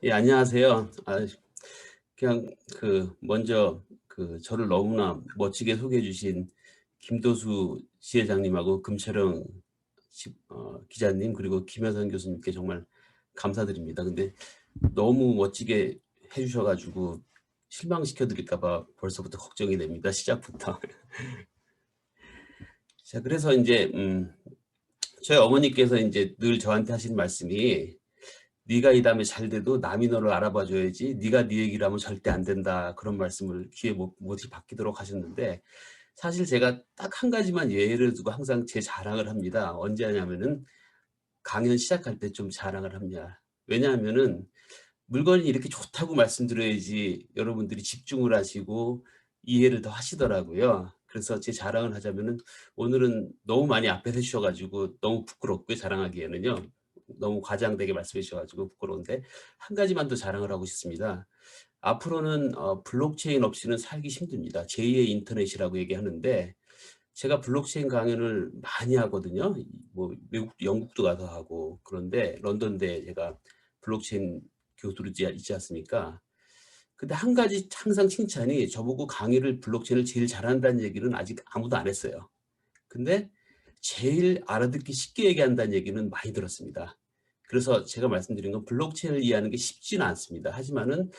예, 안녕하세요. 그냥 먼저 저를 너무나 멋지게 소개해 주신 김도수 지회장님하고 금철영 기자님, 그리고 김여선 교수님께 정말 감사드립니다. 근데 너무 멋지게 해 주셔 가지고 실망시켜 드릴까 봐 벌써부터 걱정이 됩니다, 시작부터. 자, 그래서 이제 저희 어머니께서 이제 늘 저한테 하시는 말씀이 "네가 이 다음에 잘 돼도 남이 너를 알아봐 줘야지 네가 네 얘기를 하면 절대 안 된다." 그런 말씀을 귀에 못이 박히도록 하셨는데, 사실 제가 딱 한 가지만 예를 두고 항상 제 자랑을 합니다. 언제 하냐면은 강연 시작할 때 좀 자랑을 합니다. 왜냐하면은 물건이 이렇게 좋다고 말씀드려야지 여러분들이 집중을 하시고 이해를 더 하시더라고요. 그래서 제 자랑을 하자면은, 오늘은 너무 많이 앞에서 해 주셔 가지고 너무 부끄럽고요, 자랑하기에는요. 너무 과장되게 말씀해 주셔 가지고 부끄러운데, 한 가지만 더 자랑을 하고 싶습니다. 앞으로는 블록체인 없이는 살기 힘듭니다. 제2의 인터넷이라고 얘기하는데, 제가 블록체인 강연을 많이 하거든요. 뭐 외국 영국도 가서 하고, 그런데 런던대에 제가 블록체인 교수로 있지 않습니까? 근데 한 가지 항상 칭찬이, 저보고 강의를 블록체인을 제일 잘한다는 얘기는 아직 아무도 안 했어요. 근데 제일 알아듣기 쉽게 얘기한다는 얘기는 많이 들었습니다. 그래서 제가 말씀드린 건 블록체인을 이해하는 게 쉽지는 않습니다. 하지만은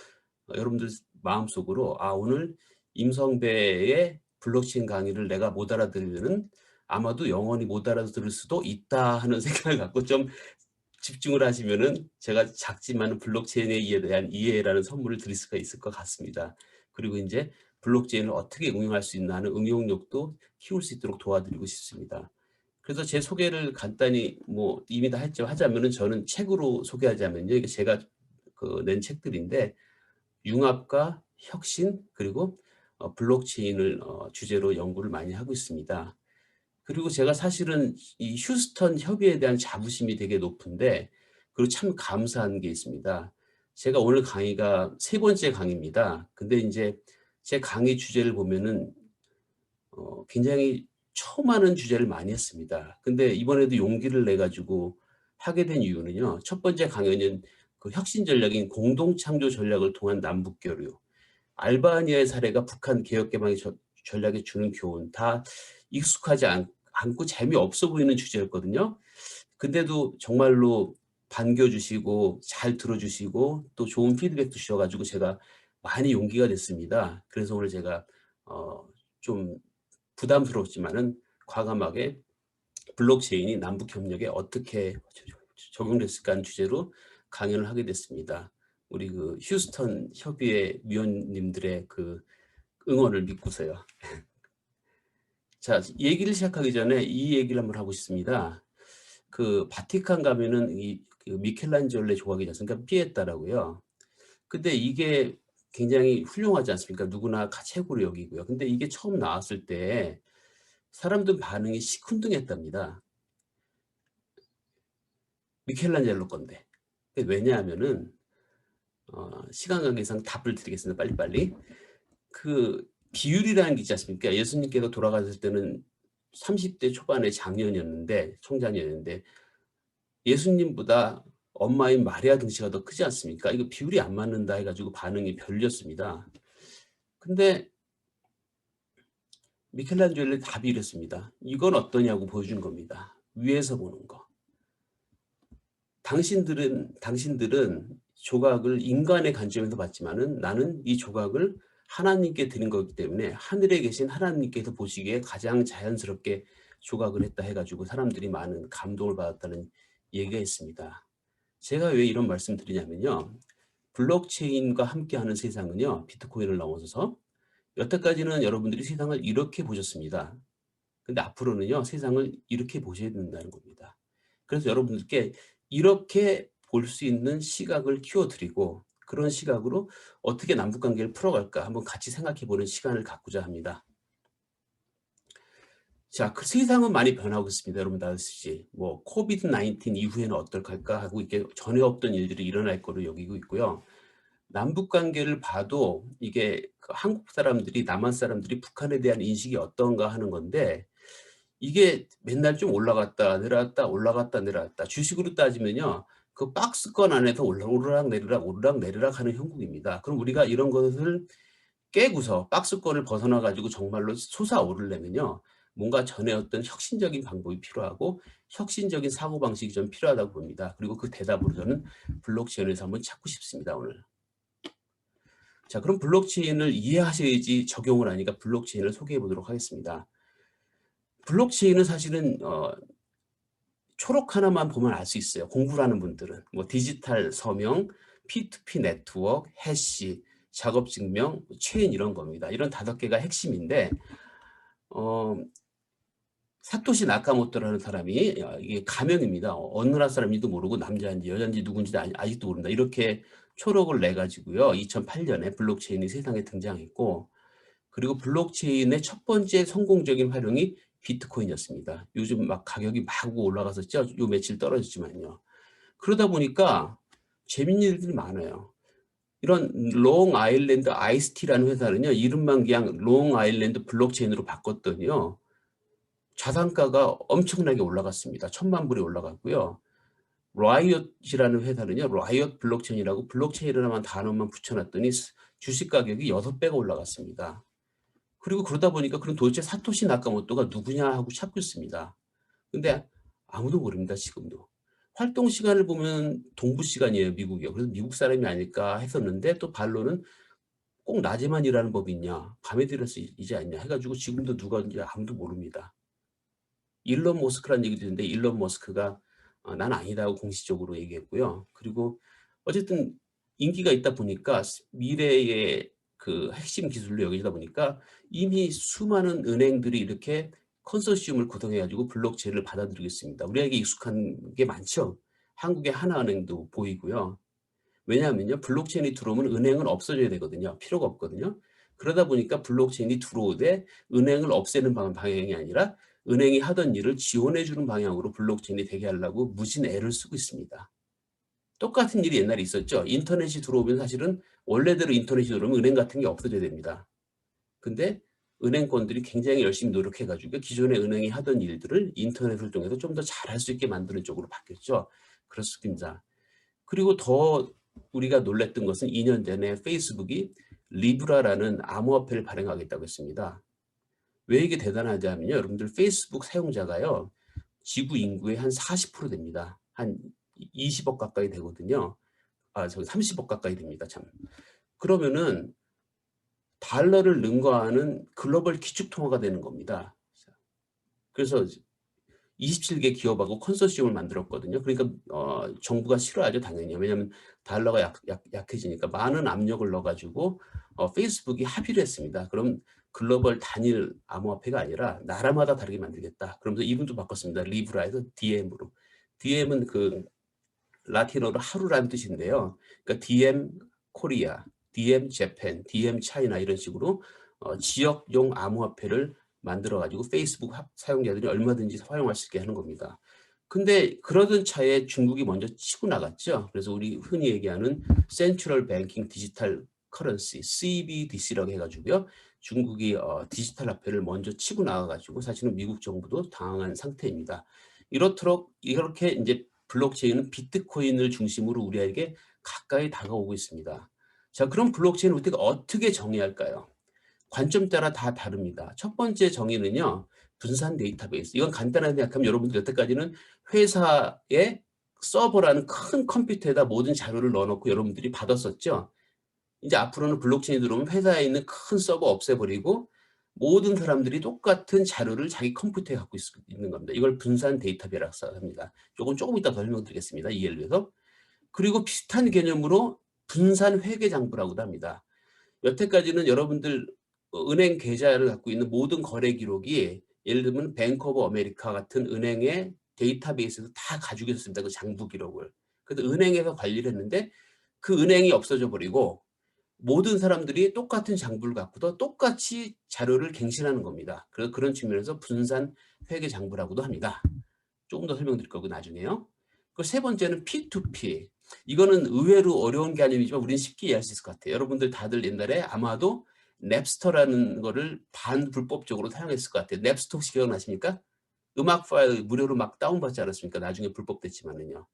여러분들 마음속으로 '아, 오늘 임성배의 블록체인 강의를 내가 못 알아들으면은 아마도 영원히 못 알아들을 수도 있다.' 하는 생각을 갖고 좀 집중을 하시면은 제가 작지만은 블록체인에 대한 이해라는 선물을 드릴 수가 있을 것 같습니다. 그리고 인제 블록체인을 어떻게 응용할 수 있나 하는 응용력도 키울 수 있도록 도와드리고 싶습니다. 그래서 제 소개를 간단히 뭐 이미 다 했지만 하자면은, 저는 책으로 소개하자면요, 이게 제가 낸 책들인데, 융합과 혁신, 그리고 블록체인을 주제로 연구를 많이 하고 있습니다. 그리고 제가 사실은 이 휴스턴 협의에 대한 자부심이 되게 높은데, 그리고 참 감사한 게 있습니다. 제가 오늘 강의가 세 번째 강의입니다. 근데 인제 제 강의 주제를 보면은 굉장히 처음 하는 주제를 많이 했습니다. 근데 이번에도 용기를 내 가지고 하게 된 이유는요, 첫 번째 강연은 혁신 전략인 공동 창조 전략을 통한 남북 교류, 알바니아의 사례가 북한 개혁 개방의 전략에 주는 교훈, 다 익숙하지 않고 재미없어 보이는 주제였거든요. 근데도 정말로 반겨 주시고 잘 들어 주시고 또 좋은 피드백도 주셔 가지고 제가 많이 용기가 됐습니다. 그래서 오늘 제가 좀 부담스럽지만은 과감하게 블록체인이 남북 협력에 어떻게 적용됐을까 하는 주제로 강연을 하게 됐습니다. 우리 휴스턴 협의회 위원님들의 응원을 믿고서요. 자, 얘기를 시작하기 전에 이 얘기를 한번 하고 싶습니다. 바티칸 가면은 미켈란젤로의 조각이지 않습니까? 피에타라고요. 근데 이게 굉장히 훌륭하지 않습니까? 누구나 최고로 여기고요. 근데 이게 처음 나왔을 때 사람들 반응이 시큰둥했답니다. 미켈란젤로 건데. 왜냐하면은 시간 관계상 답을 드리겠습니다, 빨리빨리. 비율이라는 게 있지 않습니까? 예수님께서 돌아가셨을 때는 30대 초반의 장년이었는데, 청장년이었는데, 예수님보다 엄마인 마리아 등치가 더 크지 않습니까? 이거 비율이 안 맞는다 해 가지고 반응이 별렸습니다. 근데 미켈란젤로의 답이 이랬습니다. "이건 어떠냐고 보여준 겁니다. 위에서 보는 거. 당신들은 조각을 인간의 관점에서 봤지만은 나는 이 조각을 하나님께 드린 거기 때문에 하늘에 계신 하나님께서 보시기에 가장 자연스럽게 조각을 했다." 해 가지고 사람들이 많은 감동을 받았다는 얘기가 있습니다. 제가 왜 이런 말씀 드리냐면요, 블록체인과 함께하는 세상은요, 비트코인을 넘어서서 여태까지는 여러분들이 세상을 이렇게 보셨습니다. 근데 앞으로는요, 세상을 이렇게 보셔야 된다는 겁니다. 그래서 여러분들께 이렇게 볼 수 있는 시각을 키워 드리고, 그런 시각으로 어떻게 남북 관계를 풀어갈까 한번 같이 생각해 보는 시간을 갖고자 합니다. 자, 세상은 많이 변하고 있습니다, 여러분 아시지? 뭐 코비드 19 이후에는 어떨까 할까 하고, 이게 전에 없던 일들이 일어날 거로 여기고 있고요. 남북 관계를 봐도 이게 한국 사람들이, 남한 사람들이 북한에 대한 인식이 어떤가 하는 건데, 이게 맨날 좀 올라갔다 내려왔다 올라갔다 내려왔다, 주식으로 따지면요, 그 박스권 안에서 오르락내리락 오르락내리락 하는 형국입니다. 그럼 우리가 이런 것을 깨고서 박스권을 벗어나 가지고 정말로 솟아오르려면요. 뭔가 전에 어떤 혁신적인 방법이 필요하고 혁신적인 사고방식이 좀 필요하다고 봅니다. 그리고 그 대답으로 저는 블록체인에서 한번 찾고 싶습니다, 오늘. 자, 그럼 블록체인을 이해하셔야지 적용을 하니까 블록체인을 소개해 보도록 하겠습니다. 블록체인은 사실은 초록 하나만 보면 알 수 있어요. 공부를 하는 분들은. 뭐 디지털 서명, P2P 네트워크, 해시, 작업 증명, 체인 이런 겁니다. 이런 5개가 핵심인데 사토시 나카모토라는 사람이 이게 가명입니다. 어느 나라 사람인지도 모르고 남자인지 여자인지 누군지 아직도 모른다. 이렇게 초록을 내 가지고요. 2008년에 블록체인이 세상에 등장했고 그리고 블록체인의 첫 번째 성공적인 활용이 비트코인이었습니다. 요즘 막 가격이 막 올라갔었죠. 요 며칠 떨어졌지만요. 그러다 보니까 재밌는 일들이 많아요. 이런 롱 아일랜드 아이스티라는 회사는요. 이름만 그냥 롱 아일랜드 블록체인으로 바꿨더니요. 자산가가 엄청나게 올라갔습니다. 1,000만 불이 올라갔고요. 라이엇이라는 회사는요. 라이엇 블록체인이라고 블록체인이라는 단어만 붙여놨더니 주식 가격이 6배가 올라갔습니다. 그리고 그러다 보니까 그럼 도대체 사토시 나카모토가 누구냐 하고 찾고 있습니다. 근데 아무도 모릅니다. 지금도. 활동 시간을 보면 동부 시간이에요. 미국이요. 그래서 미국 사람이 아닐까 했었는데 또 반론은 꼭 낮에만 일하는 법이 있냐. 밤에 일하지 않냐 해가지고 지금도 누가인지 아무도 모릅니다. 일론 머스크라는 얘기도 있는데 일론 머스크가 난 아니다고 공식적으로 얘기했고요. 그리고 어쨌든 인기가 있다 보니까 미래의 그 핵심 기술로 여기다 보니까 이미 수많은 은행들이 이렇게 컨소시엄을 구성해가지고 블록체인을 받아들이겠습니다. 우리에게 익숙한 게 많죠. 한국의 하나은행도 보이고요. 왜냐하면요. 블록체인이 들어오면 은행은 없어져야 되거든요. 필요가 없거든요. 그러다 보니까 블록체인이 들어오되 은행을 없애는 방향이 아니라 은행이 하던 일을 지원해 주는 방향으로 블록체인이 되게 하려고 무진 애를 쓰고 있습니다. 똑같은 일이 옛날에 있었죠. 인터넷이 들어오면 사실은 원래대로 인터넷이 들어오면 은행 같은 게 없어져야 됩니다. 근데 은행권들이 굉장히 열심히 노력해가지고 기존의 은행이 하던 일들을 인터넷을 통해서 좀 더 잘할 수 있게 만드는 쪽으로 바뀌었죠. 그렇습니다. 그리고 더 우리가 놀랬던 것은 2년 전에 페이스북이 리브라라는 암호화폐를 발행하겠다고 했습니다. 왜 이게 대단하지 하면요. 여러분들 페이스북 사용자가요. 지구 인구의 한 40% 됩니다. 한 20억 가까이 되거든요. 저기 30억 가까이 됩니다. 참. 그러면은 달러를 능가하는 글로벌 기축통화가 되는 겁니다. 그래서 27개 기업하고 컨소시엄을 만들었거든요. 그러니까 정부가 싫어하죠, 당연히. 왜냐하면 달러가 약해지니까 많은 압력을 넣어가지고 페이스북이 합의를 했습니다. 그럼 글로벌 단일 암호화폐가 아니라 나라마다 다르게 만들겠다. 그러면서 이름도 바꿨습니다. 리브라에서 DM으로. DM은 그 라틴어로 하루라는 뜻인데요. 그러니까 DM 코리아, DM 재팬, DM 차이나 이런 식으로 지역용 암호화폐를 만들어가지고 페이스북 사용자들이 얼마든지 사용할 수 있게 하는 겁니다. 근데 그러던 차에 중국이 먼저 치고 나갔죠. 그래서 우리 흔히 얘기하는 센트럴 뱅킹 디지털 커런시, CBDC라고 해가지고요. 중국이 디지털 화폐를 먼저 치고 나가가지고 사실은 미국 정부도 당황한 상태입니다. 이렇도록 이렇게 이제 블록체인은 비트코인을 중심으로 우리에게 가까이 다가오고 있습니다. 자, 그럼 블록체인을 우리가 어떻게 정의할까요? 관점 따라 다 다릅니다. 첫 번째 정의는요. 분산 데이터베이스. 이건 간단하게 생각하면 여러분들 여태까지는 회사의 서버라는 큰 컴퓨터에다 모든 자료를 넣어놓고 여러분들이 받았었죠. 이제 앞으로는 블록체인이 들어오면 회사에 있는 큰 서버 없애버리고 모든 사람들이 똑같은 자료를 자기 컴퓨터에 갖고 있는 겁니다. 이걸 분산 데이터베이스라고 합니다. 조금 이따 더 설명드리겠습니다. 이해를 위해서. 그리고 비슷한 개념으로 분산 회계장부라고도 합니다. 여태까지는 여러분들 은행 계좌를 갖고 있는 모든 거래 기록이 예를 들면 뱅크 오브 아메리카 같은 은행의 데이터베이스에서 다 가지고 있었습니다. 그 장부 기록을. 그래서 은행에서 관리를 했는데 그 은행이 없어져 버리고 모든 사람들이 똑같은 장부를 갖고도 똑같이 자료를 갱신하는 겁니다. 그래서 그런 측면에서 분산 회계 장부라고도 합니다. 조금 더 설명드릴 거고 나중에요. 그 세 번째는 P2P. 이거는 의외로 어려운 개념이지만 우리는 쉽게 이해할 수 있을 것 같아요. 여러분들 다들 옛날에 아마도 냅스터라는 거를 반불법적으로 사용했을 것 같아요. 냅스터 혹시 기억나십니까? 음악 파일 무료로 막 다운받지 않았습니까? 나중에 불법 됐지만은요.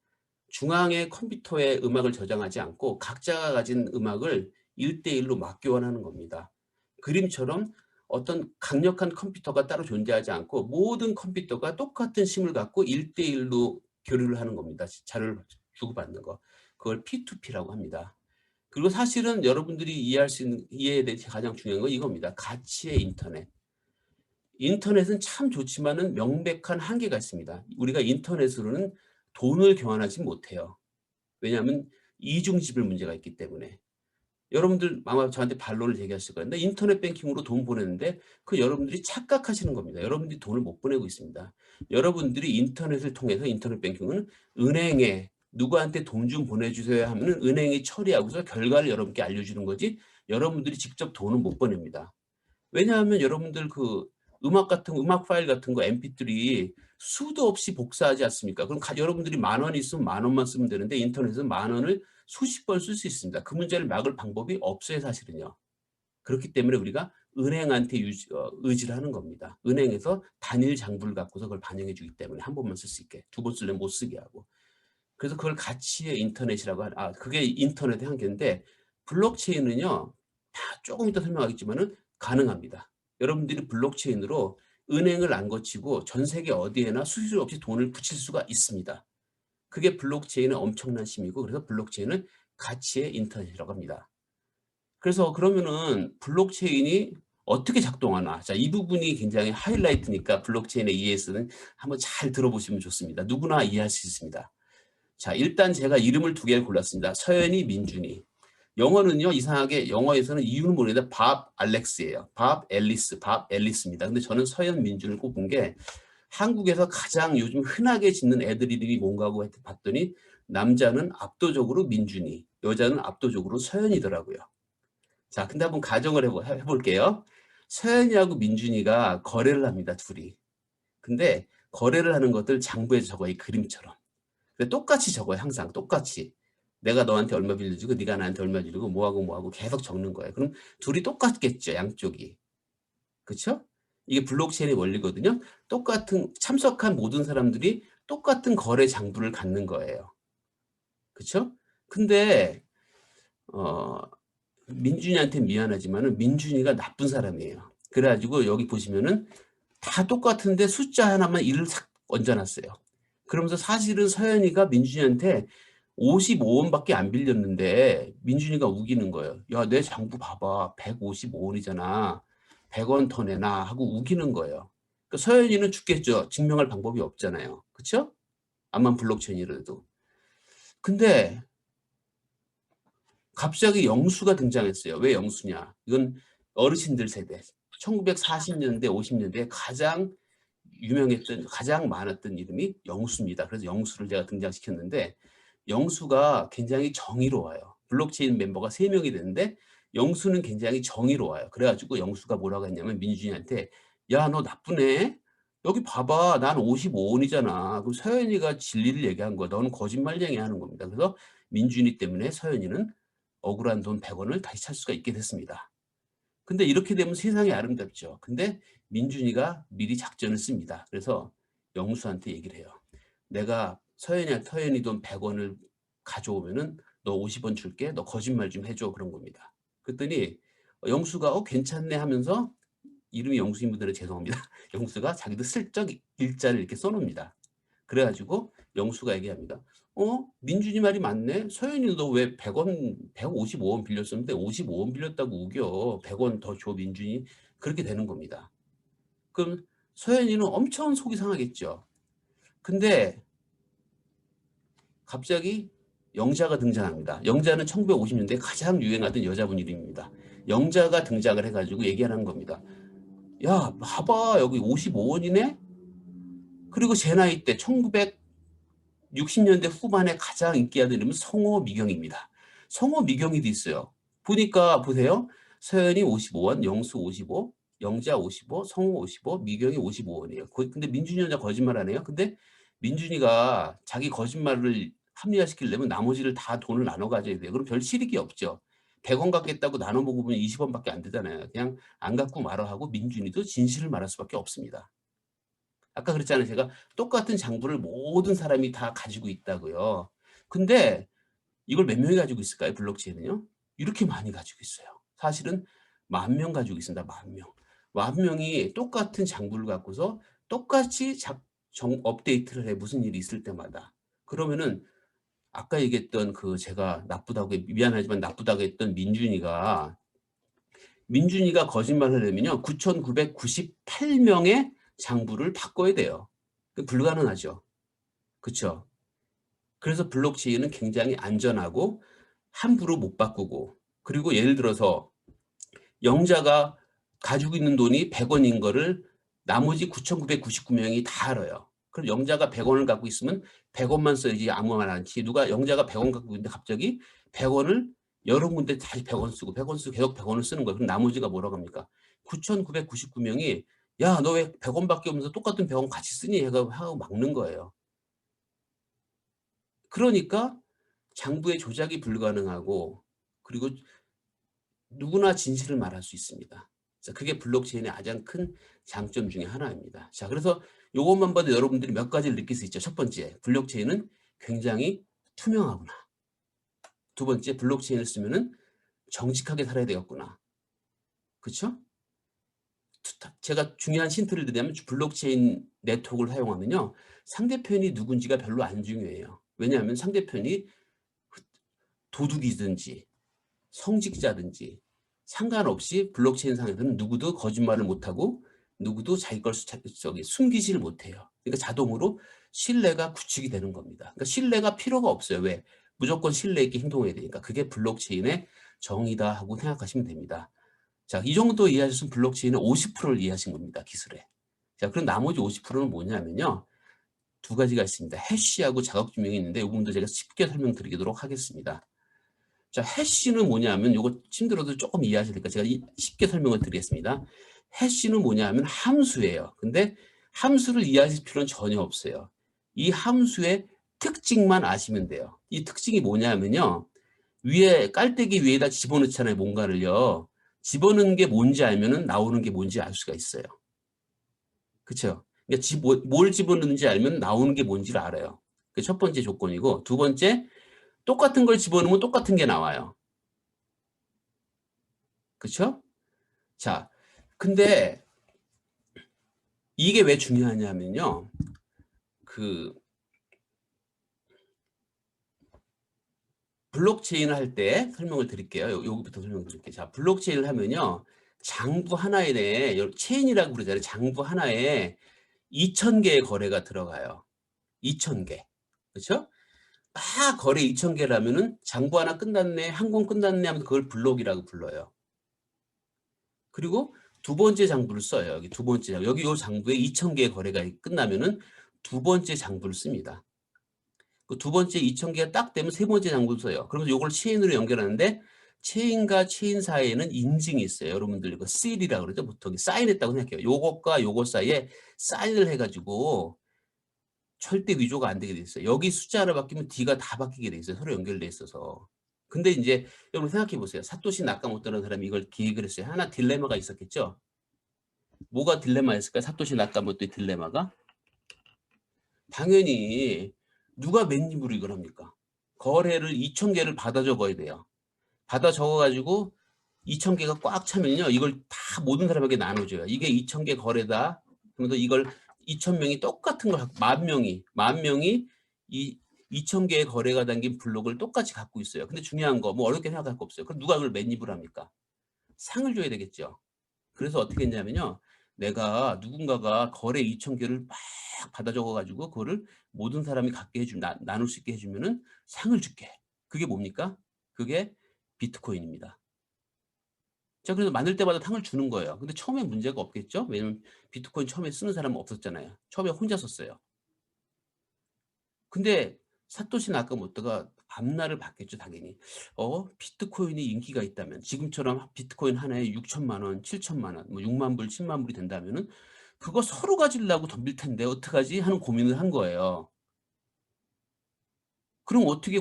중앙의 컴퓨터에 음악을 저장하지 않고 각자가 가진 음악을 1대1로 맞 교환하는 겁니다. 그림처럼 어떤 강력한 컴퓨터가 따로 존재하지 않고 모든 컴퓨터가 똑같은 심을 갖고 1대1로 교류를 하는 겁니다. 자료를 주고받는 거. 그걸 P2P라고 합니다. 그리고 사실은 여러분들이 이해할 수 있는, 이해에 대해서 가장 중요한 건 이겁니다. 가치의 인터넷. 인터넷은 참 좋지만은 명백한 한계가 있습니다. 우리가 인터넷으로는 돈을 교환하지 못해요. 왜냐하면 이중지불 문제가 있기 때문에. 여러분들 아마 저한테 반론을 제기하실 거예요. 근데 인터넷 뱅킹으로 돈 보내는데 그 여러분들이 착각하시는 겁니다. 여러분들이 돈을 못 보내고 있습니다. 여러분들이 인터넷을 통해서 인터넷 뱅킹은 은행에 누구한테 돈 좀 보내주세요 하면은 은행이 처리하고서 결과를 여러분께 알려주는 거지 여러분들이 직접 돈은 못 보냅니다. 왜냐하면 여러분들 그 음악 파일 같은 거 MP3 수도 없이 복사하지 않습니까? 그럼 여러분들이 10,000원 있으면 10,000원만 쓰면 되는데 인터넷은 10,000원을 수십 번 쓸 수 있습니다. 그 문제를 막을 방법이 없어요, 사실은요. 그렇기 때문에 우리가 은행한테 의지를 하는 겁니다. 은행에서 단일 장부를 갖고서 그걸 반영해 주기 때문에 한 번만 쓸 수 있게, 두 번 쓰려면 못 쓰게 하고. 그래서 그걸 가치의 인터넷이라고 그게 인터넷의 한계인데 블록체인은요. 다 조금 이따 설명하겠지만은 가능합니다. 여러분들이 블록체인으로 은행을 안 거치고 전 세계 어디에나 수수료 없이 돈을 붙일 수가 있습니다. 그게 블록체인의 엄청난 힘이고 그래서 블록체인은 가치의 인터넷이라고 합니다. 그래서 그러면은 블록체인이 어떻게 작동하나. 자, 이 부분이 굉장히 하이라이트니까 블록체인의 ES는 한번 잘 들어보시면 좋습니다. 누구나 이해할 수 있습니다. 자, 일단 제가 이름을 두 개를 골랐습니다. 서연이, 민준이. 영어는요, 이상하게 영어에서는 이유는 모르겠는데 밥 알렉스예요. 밥 앨리스, 밥 앨리스입니다. 근데 저는 서연, 민준을 꼽은 게 한국에서 가장 요즘 흔하게 짓는 애들 이름이 뭔가 하고 봤더니 남자는 압도적으로 민준이, 여자는 압도적으로 서연이더라고요. 자, 근데 한번 가정을 해볼게요. 서연이하고 민준이가 거래를 합니다, 둘이. 근데 거래를 하는 것들 장부에 적어요, 이 그림처럼. 똑같이 적어요. 항상 똑같이. 내가 너한테 얼마 빌려주고 네가 나한테 얼마 빌리고 뭐하고 계속 적는 거예요. 그럼 둘이 똑같겠죠. 양쪽이. 그렇죠? 이게 블록체인의 원리거든요. 똑같은 참석한 모든 사람들이 똑같은 거래 장부를 갖는 거예요. 그렇죠? 근데 어, 민준이한테 미안하지만은 민준이가 나쁜 사람이에요. 그래가지고 여기 보시면은 다 똑같은데 숫자 하나만 1을 싹 얹어놨어요. 그러면서 사실은 서연이가 민준이한테 55원밖에 안 빌렸는데 민준이가 우기는 거예요. 야, 내 장부 봐봐. 155원이잖아. 100원 더 내놔 하고 우기는 거예요. 그러니까 서연이는 죽겠죠. 증명할 방법이 없잖아요. 그렇죠? 암만 블록체인이라도. 근데 갑자기 영수가 등장했어요. 왜 영수냐? 이건 어르신들 세대. 1940년대, 50년대에 가장 유명했던, 가장 많았던 이름이 영수입니다. 그래서 영수를 제가 등장시켰는데 영수가 굉장히 정의로워요. 블록체인 멤버가 3명이 되는데 영수는 굉장히 정의로워요. 그래가지고 영수가 뭐라고 했냐면 민준이한테 야, 너 나쁘네? 여기 봐봐. 난 55원이잖아. 그럼 서연이가 진리를 얘기한 거야. 너는 거짓말쟁이 하는 겁니다. 그래서 민준이 때문에 서연이는 억울한 돈 100원을 다시 찾을 수가 있게 됐습니다. 근데 이렇게 되면 세상이 아름답죠. 근데 민준이가 미리 작전을 씁니다. 그래서 영수한테 얘기를 해요. 내가 서연이 돈 100원을 가져오면은 너 50원 줄게. 너 거짓말 좀 해줘. 그런 겁니다. 그랬더니 영수가 괜찮네 하면서 이름이 영수인 분들은 죄송합니다. 영수가 자기도 슬쩍 일자를 이렇게 써놓습니다. 그래가지고 영수가 얘기합니다. 민준이 말이 맞네. 서연이 너 왜 100원, 155원 빌렸었는데 55원 빌렸다고 우겨. 100원 더 줘, 민준이. 그렇게 되는 겁니다. 그럼 서연이는 엄청 속이 상하겠죠. 근데 갑자기 영자가 등장합니다. 영자는 1950년대에 가장 유행하던 여자분 이름입니다. 영자가 등장을 해가지고 얘기하는 겁니다. 야, 봐봐. 여기 55원이네? 그리고 제 나이 때 1960년대 후반에 가장 인기가 있는 이름은 성호 미경입니다. 성호 미경이도 있어요. 보니까 보세요. 서연이 55원, 영수 55, 영자 55, 성호 55, 미경이 55원이에요. 근데 민준이 혼자 거짓말 안 해요. 근데 민준이가 자기 거짓말을 합리화시키려면 나머지를 다 돈을 나눠 가져야 돼요. 그럼 별 실익이 없죠. 100원 갖겠다고 나눠 먹으면 20원밖에 안 되잖아요. 그냥 안 갖고 말아 하고 민준이도 진실을 말할 수밖에 없습니다. 아까 그랬잖아요. 제가 똑같은 장부를 모든 사람이 다 가지고 있다고요. 근데 이걸 몇 명이 가지고 있을까요? 블록체인은요? 이렇게 많이 가지고 있어요. 사실은 10,000명 가지고 있습니다. 10,000명. 10,000명이 똑같은 장부를 갖고서 똑같이 업데이트를 해, 무슨 일이 있을 때마다. 그러면은 아까 얘기했던 그 제가 나쁘다고, 미안하지만 나쁘다고 했던 민준이가 거짓말을 하려면요 9,998명의 장부를 바꿔야 돼요. 불가능하죠. 그렇죠? 그래서 블록체인은 굉장히 안전하고 함부로 못 바꾸고, 그리고 예를 들어서 영자가 가지고 있는 돈이 100원인 거를 나머지 9,999명이 다 알아요. 그럼 영자가 100원을 갖고 있으면 100원만 써야지 아무 말 않지. 누가 영자가 100원 갖고 있는데 갑자기 100원을 여러 군데 다시 100원 쓰고 100원 쓰고 계속 100원을 쓰는 거예요. 그럼 나머지가 뭐라고 합니까? 9,999명이 야, 너 왜 100원밖에 없면서 똑같은 100원 같이 쓰니? 하고 막는 거예요. 그러니까 장부의 조작이 불가능하고, 그리고 누구나 진실을 말할 수 있습니다. 자, 그게 블록체인의 가장 큰 장점 중에 하나입니다. 자, 그래서 이것만 봐도 여러분들이 몇 가지를 느낄 수 있죠. 첫 번째, 블록체인은 굉장히 투명하구나. 두 번째, 블록체인을 쓰면은 정직하게 살아야 되겠구나. 그렇죠? 제가 중요한 힌트를 드리면 블록체인 네트워크를 사용하면요, 상대편이 누군지가 별로 안 중요해요. 왜냐하면 상대편이 도둑이든지 성직자든지 상관없이 블록체인 상에서는 누구도 거짓말을 못하고 누구도 자기 걸 숨기지를 못해요. 그러니까 자동으로 신뢰가 구축이 되는 겁니다. 그러니까 신뢰가 필요가 없어요. 왜? 무조건 신뢰 있게 행동해야 되니까. 그게 블록체인의 정의다 하고 생각하시면 됩니다. 자, 이 정도 이해하셨으면 블록체인의 50%를 이해하신 겁니다. 기술에. 자, 그럼 나머지 50%는 뭐냐면요, 두 가지가 있습니다. 해시하고 자격증명이 있는데 이 부분도 제가 쉽게 설명드리도록 하겠습니다. 자, 해시는 뭐냐면, 이거 힘들어도 조금 이해하시니까 제가 쉽게 설명을 드리겠습니다. 해시는 뭐냐면 함수예요. 근데 함수를 이해하실 필요는 전혀 없어요. 이 함수의 특징만 아시면 돼요. 이 특징이 뭐냐면요, 위에 깔때기 위에다 집어넣잖아요. 뭔가를요. 집어넣는 게 뭔지 알면은 나오는 게 뭔지 알 수가 있어요. 그렇죠? 그러니까 뭘 집어넣는지 알면 나오는 게 뭔지를 알아요. 그게 첫 번째 조건이고, 두 번째, 똑같은 걸 집어넣으면 똑같은 게 나와요. 그렇죠? 자, 근데 이게 왜 중요하냐면요, 그 블록체인을 할 때 설명을 드릴게요. 여기부터 설명을 드릴게요. 자, 블록체인을 하면요, 장부 하나에 대해 체인이라고 그러잖아요. 장부 하나에 2,000개의 거래가 들어가요. 2,000개. 그렇죠? 막 거래 2,000개라면은 장부 하나 끝났네, 한 권 끝났네 하면 그걸 블록이라고 불러요. 그리고 두 번째 장부를 써요. 여기 두 번째 장부. 여기 요 장부에 2,000개의 거래가 끝나면은 두 번째 장부를 씁니다. 그 두 번째 2,000개가 딱 되면 세 번째 장부를 써요. 그러면서 요걸 체인으로 연결하는데, 체인과 체인 사이에는 인증이 있어요. 여러분들 이거 seal이라고 그러죠. 보통 사인했다고 생각해요. 요것과 요것 사이에 사인을 해가지고 절대 위조가 안 되게 돼 있어요. 여기 숫자 하나 바뀌면 D가 다 바뀌게 돼 있어요. 서로 연결돼 있어서. 근데 이제 여러분 생각해 보세요. 사토시 나카모토라는 사람이 이걸 기획을 했어요. 하나 딜레마가 있었겠죠. 뭐가 딜레마였을까요? 사토시 나카모토의 딜레마가? 당연히 누가 맨입으로 이걸 합니까? 거래를 2,000개를 받아 적어야 돼요. 받아 적어가지고 2,000개가 꽉 차면요, 이걸 다 모든 사람에게 나눠줘요. 이게 2,000개 거래다. 그러면서 이걸 2,000명이 똑같은 걸, 10,000명이 이 2,000개의 거래가 담긴 블록을 똑같이 갖고 있어요. 근데 중요한 거, 뭐 어렵게 생각할 거 없어요. 그럼 누가 그걸 맨입을 합니까? 상을 줘야 되겠죠. 그래서 어떻게 했냐면요, 내가 누군가가 거래 2,000개를 막 받아 적어가지고 그거를 모든 사람이 갖게 나눌 수 있게 해주면은 상을 줄게. 그게 뭡니까? 그게 비트코인입니다. 자, 그래서 만들 때마다 상을 주는 거예요. 근데 처음에 문제가 없겠죠? 왜냐면 비트코인 처음에 쓰는 사람은 없었잖아요. 처음에 혼자 썼어요. 근데 사토시 나카모토가 앞날을 봤겠죠, 당연히. 비트코인이 인기가 있다면, 지금처럼 비트코인 하나에 6천만 원, 7천만 원, 뭐 6만 불, 10만 불이 된다면은 그거 서로 가지려고 덤빌 텐데 어떡하지 하는 고민을 한 거예요. 그럼 어떻게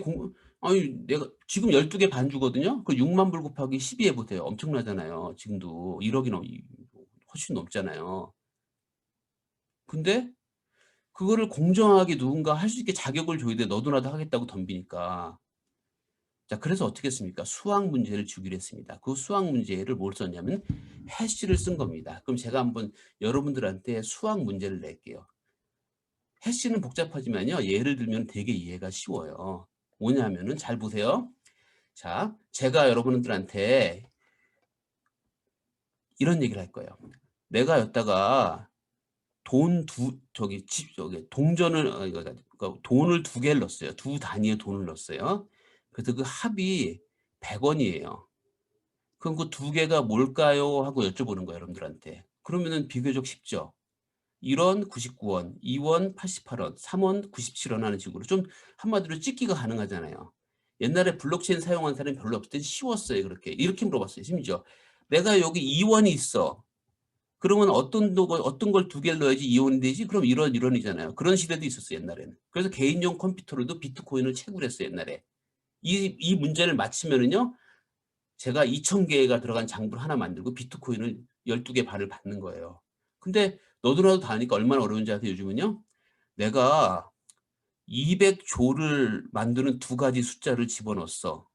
아니 내가 지금 12개 반 주거든요. 그 6만 불 곱하기 12 해보세요. 엄청나잖아요. 지금도 1억이 훨씬 넘잖아요. 근데 그거를 공정하게 누군가 할 수 있게 자격을 줘야 돼. 너도 나도 하겠다고 덤비니까. 자, 그래서 어떻게 했습니까? 수학 문제를 주기로 했습니다. 그 수학 문제를 뭘 썼냐면 해시를 쓴 겁니다. 그럼 제가 한번 여러분들한테 수학 문제를 낼게요. 해시는 복잡하지만요. 예를 들면 되게 이해가 쉬워요. 뭐냐면은 잘 보세요. 자, 제가 여러분들한테 이런 얘기를 할 거예요. 내가 여기다가 저기 동전을 그러니까 돈을 두 개를 넣었어요. 두 단위의 돈을 넣었어요. 그래서 그 합이 100원이에요. 그럼 그 두 개가 뭘까요? 하고 여쭤보는 거예요, 여러분들한테. 그러면은 비교적 쉽죠. 1원 99원, 2원 88원, 3원 97원 하는 식으로 좀 한마디로 찍기가 가능하잖아요. 옛날에 블록체인 사용한 사람이 별로 없을 때 쉬웠어요, 그렇게. 이렇게 물어봤어요, 심지어. 내가 여기 2원이 있어. 그러면 어떤 걸 두 개를 넣어야지 2원이 되지? 그럼 1원이잖아요. 그런 시대도 있었어요, 옛날에는. 그래서 개인용 컴퓨터로도 비트코인을 채굴 했어요, 옛날에. 이 문제를 맞히면은요, 제가 2,000개가 들어간 장부를 하나 만들고 비트코인을 12개 반을 받는 거예요. 근데 너도 나도 다 아니까 얼마나 어려운지 아세요, 요즘은요? 내가 200조를 만드는 두 가지 숫자를 집어넣었어.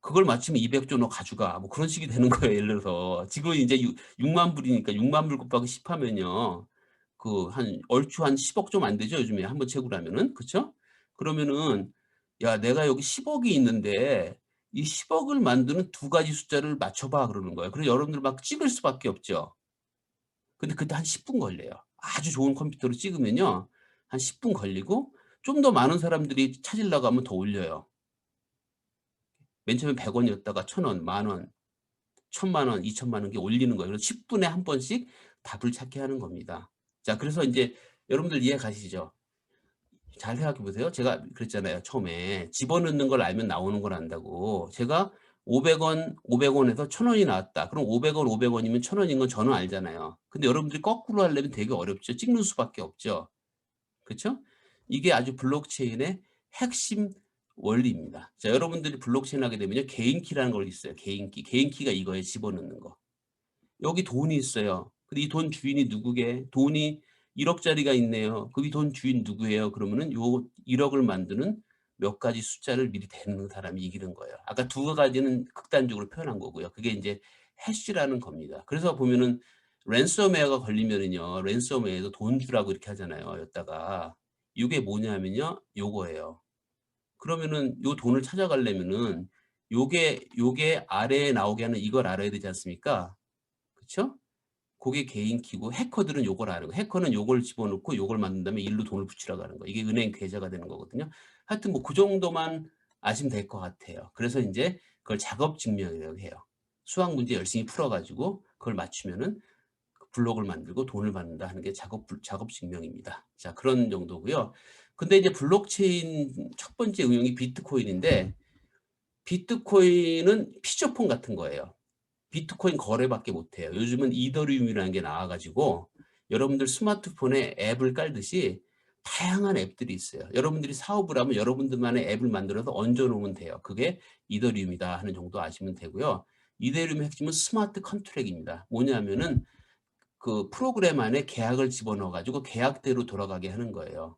그걸 맞추면 200조 너 가져가. 뭐 그런 식이 되는 거예요, 예를 들어서. 지금 이제 6만 불이니까 6만 불 곱하기 10 하면요. 얼추 한 10억 좀 안 되죠, 요즘에 한번 채굴하면은. 그쵸? 그러면은, 야, 내가 여기 10억이 있는데, 이 10억을 만드는 두 가지 숫자를 맞춰봐, 그러는 거예요. 그래서 여러분들 막 찍을 수밖에 없죠. 근데 그때 한 10분 걸려요. 아주 좋은 컴퓨터로 찍으면요. 한 10분 걸리고, 좀 더 많은 사람들이 찾으려고 하면 더 올려요. 맨 처음에 100원이었다가 1,000원, 만원, 1,000만 원, 2,000만 원 이렇게 올리는 거예요. 그래서 10분에 한 번씩 답을 찾게 하는 겁니다. 자, 그래서 이제 여러분들 이해 가시죠? 잘 생각해 보세요. 제가 그랬잖아요. 처음에 집어넣는 걸 알면 나오는 걸 안다고. 제가 500원, 500원에서 1,000원이 나왔다. 그럼 500원, 500원이면 1,000원인 건 저는 알잖아요. 근데 여러분들이 거꾸로 하려면 되게 어렵죠. 찍는 수밖에 없죠. 그렇죠? 이게 아주 블록체인의 핵심 원리입니다. 자, 여러분들이 블록체인 하게 되면요. 개인키라는 걸 있어요. 개인키. 개인키가 이거에 집어넣는 거. 여기 돈이 있어요. 근데 이 돈 주인이 누구게? 돈이 1억짜리가 있네요. 그 이 돈 주인 누구예요? 그러면은 요 1억을 만드는 몇 가지 숫자를 미리 대는 사람이 이기는 거예요. 아까 두 가지는 극단적으로 표현한 거고요. 그게 이제 해시라는 겁니다. 그래서 보면은 랜섬웨어가 걸리면은요. 랜섬웨어에도 돈 주라고 이렇게 하잖아요. 여기다가. 이게 뭐냐면요. 요거예요. 그러면은 요 돈을 찾아가려면은 요게 아래에 나오게 하는 이걸 알아야 되지 않습니까? 그쵸? 그게 개인 키고 해커들은 요걸 아는 거. 해커는 요걸 집어넣고 요걸 만든 다음에 일로 돈을 붙이라고 하는 거. 이게 은행 계좌가 되는 거거든요. 하여튼 뭐 그 정도만 아시면 될 것 같아요. 그래서 이제 그걸 작업 증명이라고 해요. 수학 문제 열심히 풀어가지고 그걸 맞추면은 블록을 만들고 돈을 받는다 하는 게 작업 증명입니다. 자, 그런 정도고요. 근데 이제 블록체인 첫 번째 응용이 비트코인인데 비트코인은 피처폰 같은 거예요. 비트코인 거래밖에 못해요. 요즘은 이더리움이라는 게 나와가지고 여러분들 스마트폰에 앱을 깔듯이 다양한 앱들이 있어요. 여러분들이 사업을 하면 여러분들만의 앱을 만들어서 얹어놓으면 돼요. 그게 이더리움이다 하는 정도 아시면 되고요. 이더리움의 핵심은 스마트 컨트랙입니다. 뭐냐면은 그 프로그램 안에 계약을 집어넣어가지고 계약대로 돌아가게 하는 거예요.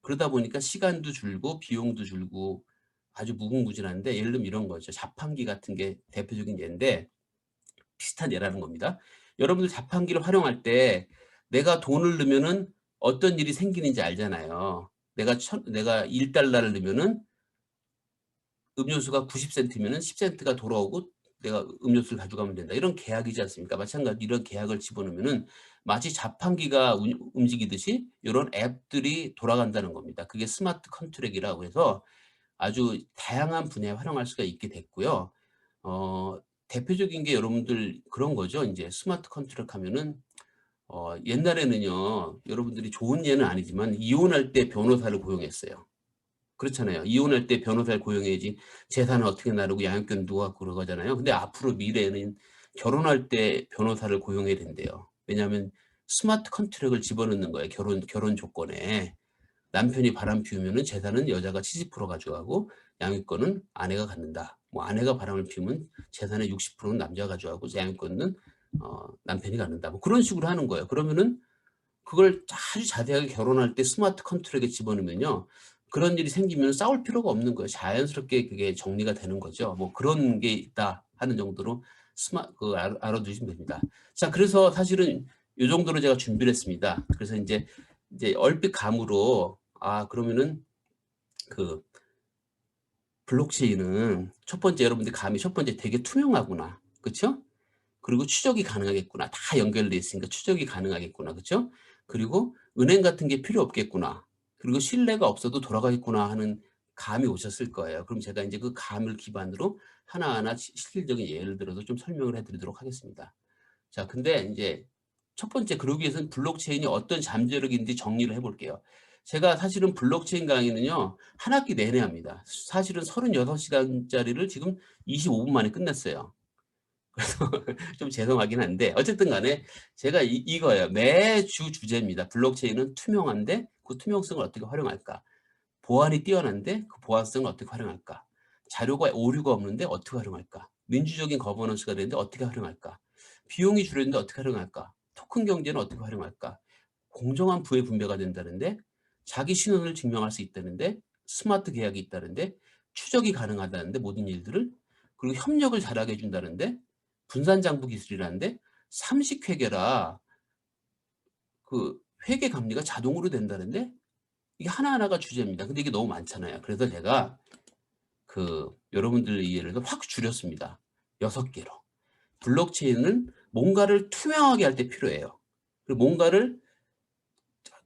그러다 보니까 시간도 줄고 비용도 줄고 아주 무궁무진한데 예를 들면 이런 거죠. 자판기 같은 게 대표적인 예인데 비슷한 예라는 겁니다. 여러분들 자판기를 활용할 때 내가 돈을 넣으면은 어떤 일이 생기는지 알잖아요. 내가 1달러를 넣으면은 음료수가 90센트면은 10센트가 돌아오고 내가 음료수를 가져가면 된다. 이런 계약이지 않습니까? 마찬가지로 이런 계약을 집어넣으면은 마치 자판기가 움직이듯이 이런 앱들이 돌아간다는 겁니다. 그게 스마트 컨트랙이라고 해서 아주 다양한 분야에 활용할 수가 있게 됐고요. 대표적인 게 여러분들 그런 거죠. 이제 스마트 컨트랙 하면은 옛날에는요. 여러분들이 좋은 예는 아니지만 이혼할 때 변호사를 고용했어요. 그렇잖아요. 이혼할 때 변호사를 고용해야지 재산을 어떻게 나누고 양육권 누가 갖고 그러잖아요. 근데 앞으로 미래에는 결혼할 때 변호사를 고용해야 된대요. 왜냐하면 스마트 컨트랙을 집어넣는 거예요. 결혼 조건에. 남편이 바람 피우면은 재산은 여자가 70% 가져가고 양육권은 아내가 갖는다. 뭐 아내가 바람을 피우면 재산의 60%는 남자가 가져가고 양육권은 남편이 갖는다. 뭐 그런 식으로 하는 거예요. 그러면은 그걸 아주 자세하게 결혼할 때 스마트 컨트롤에 집어넣으면요. 그런 일이 생기면 싸울 필요가 없는 거예요. 자연스럽게 그게 정리가 되는 거죠. 뭐 그런 게 있다 하는 정도로 알아두시면 됩니다. 자, 그래서 사실은 이 정도로 제가 준비를 했습니다. 그래서 이제 얼핏 감으로 그러면은 그 블록체인은 첫 번째 여러분들 감이 첫 번째 되게 투명하구나. 그렇죠? 그리고 추적이 가능하겠구나. 다 연결돼 있으니까 추적이 가능하겠구나. 그렇죠? 그리고 은행 같은 게 필요 없겠구나. 그리고 신뢰가 없어도 돌아가겠구나 하는 감이 오셨을 거예요. 그럼 제가 이제 그 감을 기반으로 하나하나 실질적인 예를 들어서 좀 설명을 해드리도록 하겠습니다. 자, 근데 이제 첫 번째 그러기 위해서는 블록체인이 어떤 잠재력인지 정리를 해볼게요. 제가 사실은 블록체인 강의는요, 한 학기 내내 합니다. 사실은 36시간짜리를 지금 25분 만에 끝냈어요. 그래서 좀 죄송하긴 한데 어쨌든 간에 제가 이거예요. 매주 주제입니다. 블록체인은 투명한데 그 투명성을 어떻게 활용할까? 보안이 뛰어난데 그 보안성을 어떻게 활용할까? 자료가 오류가 없는데 어떻게 활용할까? 민주적인 거버넌스가 되는데 어떻게 활용할까? 비용이 줄어드는데 어떻게 활용할까? 토큰 경제는 어떻게 활용할까? 공정한 부의 분배가 된다는데 자기 신원을 증명할 수 있다는데 스마트 계약이 있다는데 추적이 가능하다는데 모든 일들을 그리고 협력을 잘하게 해준다는데 분산장부 기술이라는데 30회계라 그 회계 감리가 자동으로 된다는데 이게 하나하나가 주제입니다. 근데 이게 너무 많잖아요. 그래서 제가 여러분들 이해를 확 줄였습니다. 6개로. 블록체인은 뭔가를 투명하게 할 때 필요해요. 그리고 뭔가를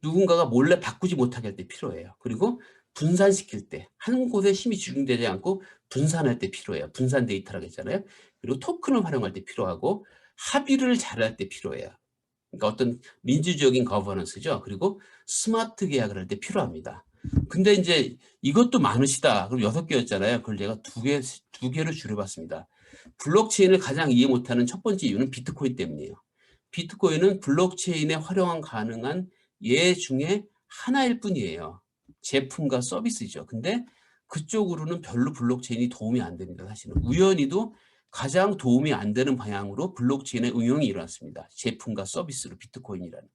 누군가가 몰래 바꾸지 못하게 할 때 필요해요. 그리고 분산시킬 때, 한 곳에 힘이 집중되지 않고 분산할 때 필요해요. 분산 데이터라고 했잖아요. 그리고 토큰을 활용할 때 필요하고 합의를 잘할 때 필요해요. 그러니까 어떤 민주적인 거버넌스죠. 그리고 스마트 계약을 할 때 필요합니다. 근데 이제 이것도 많으시다. 그럼 6개였잖아요. 그걸 제가 두 개로 줄여봤습니다. 블록체인을 가장 이해 못하는 첫 번째 이유는 비트코인 때문이에요. 비트코인은 블록체인에 활용 가능한 예 중에 하나일 뿐이에요. 제품과 서비스죠. 근데 그쪽으로는 별로 블록체인이 도움이 안 됩니다. 사실은 우연히도 가장 도움이 안 되는 방향으로 블록체인의 응용이 일어났습니다. 제품과 서비스로 비트코인이라는.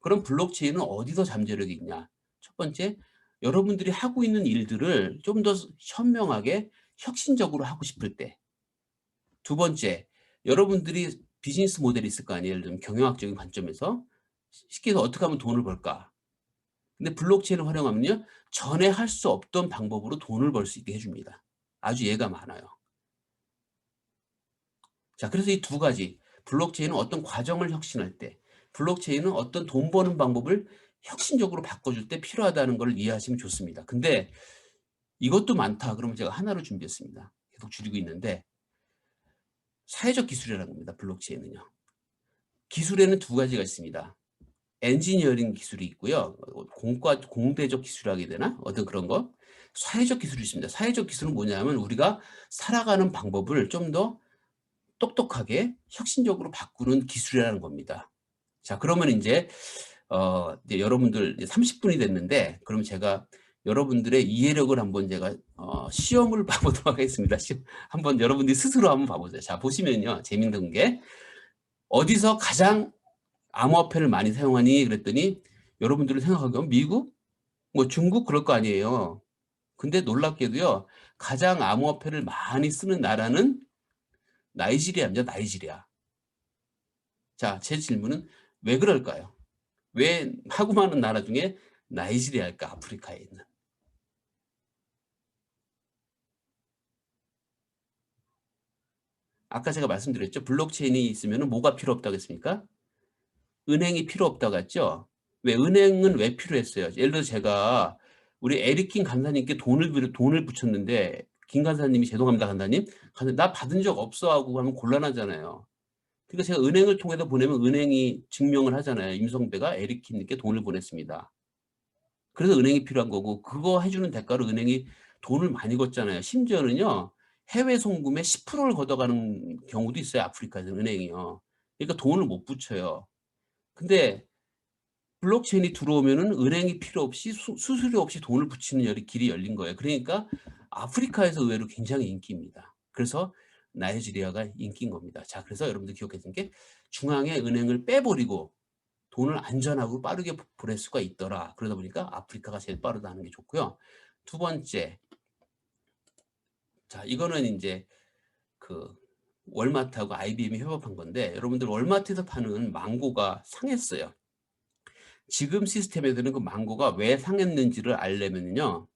그럼 블록체인은 어디서 잠재력이 있냐? 첫 번째, 여러분들이 하고 있는 일들을 좀 더 현명하게 혁신적으로 하고 싶을 때. 두 번째, 여러분들이 비즈니스 모델이 있을 거 아니에요. 예를 들면 경영학적인 관점에서 쉽게 해서 어떻게 하면 돈을 벌까? 근데 블록체인을 활용하면요. 전에 할 수 없던 방법으로 돈을 벌 수 있게 해줍니다. 아주 예가 많아요. 자, 그래서 이 두 가지. 블록체인은 어떤 과정을 혁신할 때, 블록체인은 어떤 돈 버는 방법을 혁신적으로 바꿔줄 때 필요하다는 걸 이해하시면 좋습니다. 근데 이것도 많다. 그러면 제가 하나로 준비했습니다. 계속 줄이고 있는데 사회적 기술이라는 겁니다. 블록체인은요. 기술에는 두 가지가 있습니다. 엔지니어링 기술이 있고요. 공대적 기술이라고 해야 되나? 어떤 그런 거. 사회적 기술이 있습니다. 사회적 기술은 뭐냐면 우리가 살아가는 방법을 좀 더 똑똑하게 혁신적으로 바꾸는 기술이라는 겁니다. 자, 그러면 이제 여러분들 30분이 됐는데, 그럼 제가 여러분들의 이해력을 한번 제가 시험을 봐보도록 하겠습니다. 한번 여러분들이 스스로 한번 봐보세요. 자, 보시면요. 재밌는 게 어디서 가장 암호화폐를 많이 사용하니? 그랬더니 여러분들이 생각하기에 미국? 뭐 중국 그럴 거 아니에요. 근데 놀랍게도요. 가장 암호화폐를 많이 쓰는 나라는 나이지리아입니다. 나이지리아. 자, 제 질문은 왜 그럴까요? 왜 하고 많은 나라 중에 나이지리아일까? 아프리카에 있는. 아까 제가 말씀드렸죠. 블록체인이 있으면 뭐가 필요 없다고 했습니까? 은행이 필요 없다고 했죠. 왜 은행은 왜 필요했어요? 예를 들어 제가 우리 에릭킨 간사님께 돈을 붙였는데 김 간사님이 죄송합니다 간사님 나 받은 적 없어 하고 하면 곤란하잖아요. 그러니까 제가 은행을 통해서 보내면 은행이 증명을 하잖아요. 임성배가 에릭킨님께 돈을 보냈습니다. 그래서 은행이 필요한 거고 그거 해주는 대가로 은행이 돈을 많이 걷잖아요. 심지어는요. 해외 송금에 10%를 걷어가는 경우도 있어요. 아프리카에서 은행이요. 그러니까 돈을 못 붙여요. 근데 블록체인이 들어오면은 은행이 필요 없이 수수료 없이 돈을 붙이는 길이 열린 거예요. 그러니까 아프리카에서 의외로 굉장히 인기입니다. 그래서 나이지리아가 인기인 겁니다. 자, 그래서 여러분들 기억해두는 게 중앙에 은행을 빼버리고 돈을 안전하고 빠르게 보낼 수가 있더라. 그러다 보니까 아프리카가 제일 빠르다 하는 게 좋고요. 두 번째, 자 이거는 이제 그 월마트하고 IBM이 협업한 건데, 여러분들 월마트에서 파는 망고가 상했어요. 지금 시스템에서는 그 망고가 왜 상했는지를 알려면요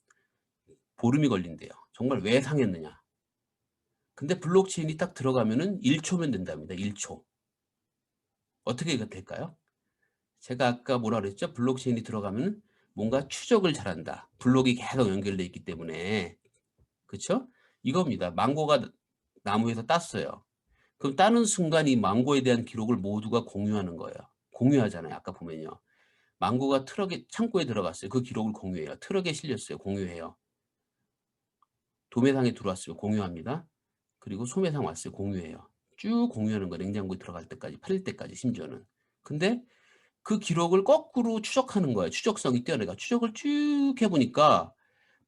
보름이 걸린대요. 정말 왜 상했느냐. 근데 블록체인이 딱 들어가면은 1초면 된답니다. 1초. 어떻게 이거 될까요? 제가 아까 뭐라 그랬죠? 블록체인이 들어가면 뭔가 추적을 잘한다. 블록이 계속 연결돼 있기 때문에. 그렇죠? 이겁니다. 망고가 나무에서 땄어요. 그럼 따는 순간 이 망고에 대한 기록을 모두가 공유하는 거예요. 공유하잖아요. 아까 보면요. 망고가 트럭에 창고에 들어갔어요. 그 기록을 공유해요. 트럭에 실렸어요. 공유해요. 도매상에 들어왔어요. 공유합니다. 그리고 소매상 왔어요. 공유해요. 쭉 공유하는 거. 냉장고에 들어갈 때까지, 팔릴 때까지 심지어는. 근데 그 기록을 거꾸로 추적하는 거예요. 추적성이 뛰어나가. 추적을 쭉 해보니까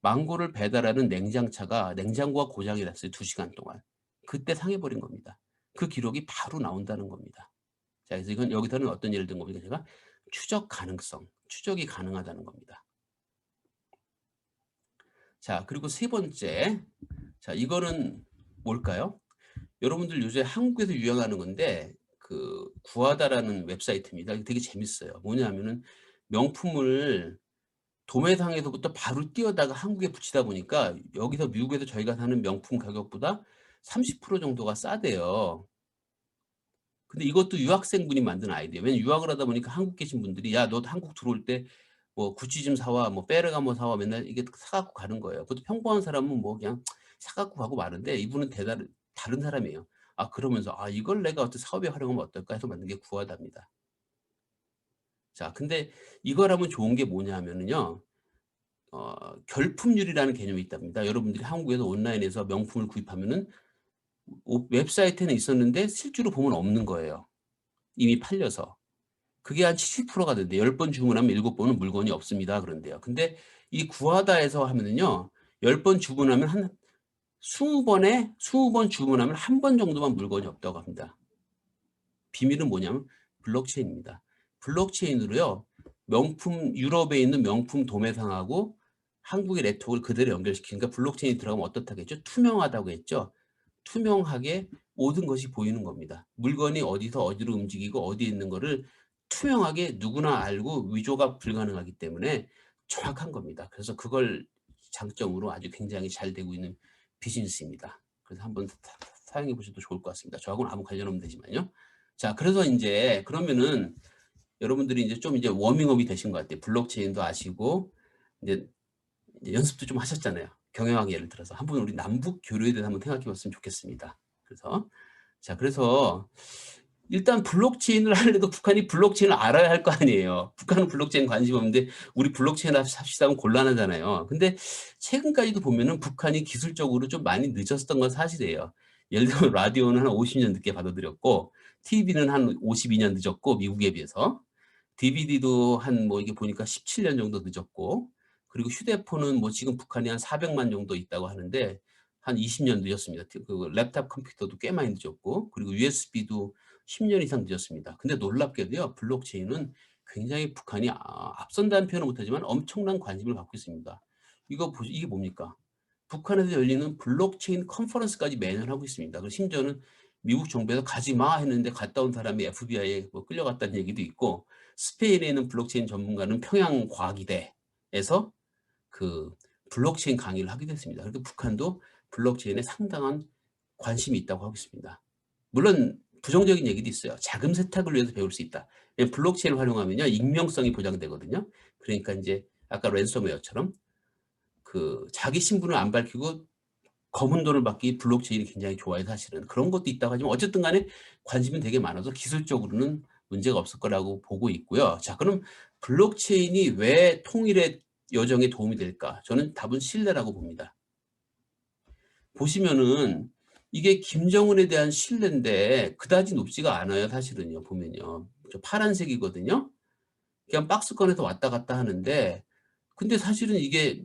망고를 배달하는 냉장차가 냉장고가 고장이 났어요. 2시간 동안. 그때 상해버린 겁니다. 그 기록이 바로 나온다는 겁니다. 자, 그래서 이건 여기서는 어떤 예를 든 겁니까? 제가 추적 가능성, 추적이 가능하다는 겁니다. 자, 그리고 세 번째. 자, 이거는 뭘까요? 여러분들 요새 한국에서 유행하는 건데, 그 구하다라는 웹사이트입니다. 이게 되게 재밌어요. 뭐냐 하면은 명품을 도매상에서부터 바로 띄어다가 한국에 붙이다 보니까 여기서 미국에서 저희가 사는 명품 가격보다 30% 정도가 싸대요. 근데 이것도 유학생분이 만든 아이디어예요. 왜냐면 유학을 하다 보니까 한국 계신 분들이 야, 너도 한국 들어올 때 뭐 구찌 좀 사와, 뭐 페르가모 사와, 맨날 이게 사갖고 가는 거예요. 그것도 평범한 사람은 뭐 그냥 사갖고 가고 마는데 이분은 다른 사람이에요. 아, 그러면서 아, 이걸 내가 어떤 사업에 활용하면 어떨까 해서 만든 게 구하답니다. 자, 근데 이거라면 좋은 게 뭐냐 하면은요. 결품률이라는 개념이 있답니다. 여러분들이 한국에서 온라인에서 명품을 구입하면은 웹사이트에는 있었는데 실제로 보면 없는 거예요. 이미 팔려서. 그게 한 70%가 된대. 10번 주문하면 7번은 물건이 없습니다. 그런데요. 근데 이 구하다에서 하면은요. 10번 주문하면 한 20번 주문하면 한 번 정도만 물건이 없다고 합니다. 비밀은 뭐냐면 블록체인입니다. 블록체인으로요. 유럽에 있는 명품 도매상하고 한국의 네트워크를 그대로 연결시키니까 블록체인이 들어가면 어떻다고 했죠? 투명하다고 했죠? 투명하게 모든 것이 보이는 겁니다. 물건이 어디서 어디로 움직이고 어디에 있는 거를 투명하게 누구나 알고 위조가 불가능하기 때문에 정확한 겁니다. 그래서 그걸 장점으로 아주 굉장히 잘 되고 있는 비즈니스입니다. 그래서 한번 사용해 보셔도 좋을 것 같습니다. 저하고는 아무 관련 없는 되지만요. 자, 그래서 이제 그러면은 여러분들이 이제 좀 이제 워밍업이 되신 것 같아요. 블록체인도 아시고 이제 연습도 좀 하셨잖아요. 경영학 예를 들어서 한번 우리 남북 교류에 대해서 한번 생각해 봤으면 좋겠습니다. 그래서 자, 그래서 일단 블록체인을 하려도 북한이 블록체인을 알아야 할 거 아니에요. 북한은 블록체인 관심 없는데 우리 블록체인 합시다 하면 곤란하잖아요. 근데 최근까지도 보면은 북한이 기술적으로 좀 많이 늦었던 건 사실이에요. 예를 들면 라디오는 한 50년 늦게 받아들였고 TV는 한 52년 늦었고 미국에 비해서 DVD도 한 뭐 이게 보니까 17년 정도 늦었고, 그리고 휴대폰은 뭐 지금 북한이 한 400만 정도 있다고 하는데 한 20년 늦었습니다. 그 랩탑 컴퓨터도 꽤 많이 늦었고, 그리고 USB도 10년 이상 늦었습니다. 근데 놀랍게도요, 블록체인은 굉장히 북한이 앞선다는 표현은 못하지만 엄청난 관심을 갖고 있습니다. 이게 뭡니까? 북한에서 열리는 블록체인 컨퍼런스까지 매년 하고 있습니다. 그리고 심지어는 미국 정부에서 가지 마 했는데 갔다 온 사람이 FBI에 뭐 끌려갔다는 얘기도 있고, 스페인에 있는 블록체인 전문가는 평양과기대에서 그 블록체인 강의를 하게 됐습니다. 그래서 북한도 블록체인에 상당한 관심이 있다고 하고 있습니다. 물론 부정적인 얘기도 있어요. 자금 세탁을 위해서 배울 수 있다. 블록체인을 활용하면요, 익명성이 보장되거든요. 그러니까 이제 아까 랜섬웨어처럼 그 자기 신분을 안 밝히고 검은 돈을 받기 블록체인이 굉장히 좋아요. 사실은 그런 것도 있다고 하지만 어쨌든 간에 관심은 되게 많아서 기술적으로는 문제가 없을 거라고 보고 있고요. 자, 그럼 블록체인이 왜 통일의 여정에 도움이 될까? 저는 답은 신뢰라고 봅니다. 보시면은 이게 김정은에 대한 신뢰인데 그다지 높지가 않아요. 사실은요. 보면요. 저 파란색이거든요. 그냥 박스권에서 왔다 갔다 하는데, 근데 사실은 이게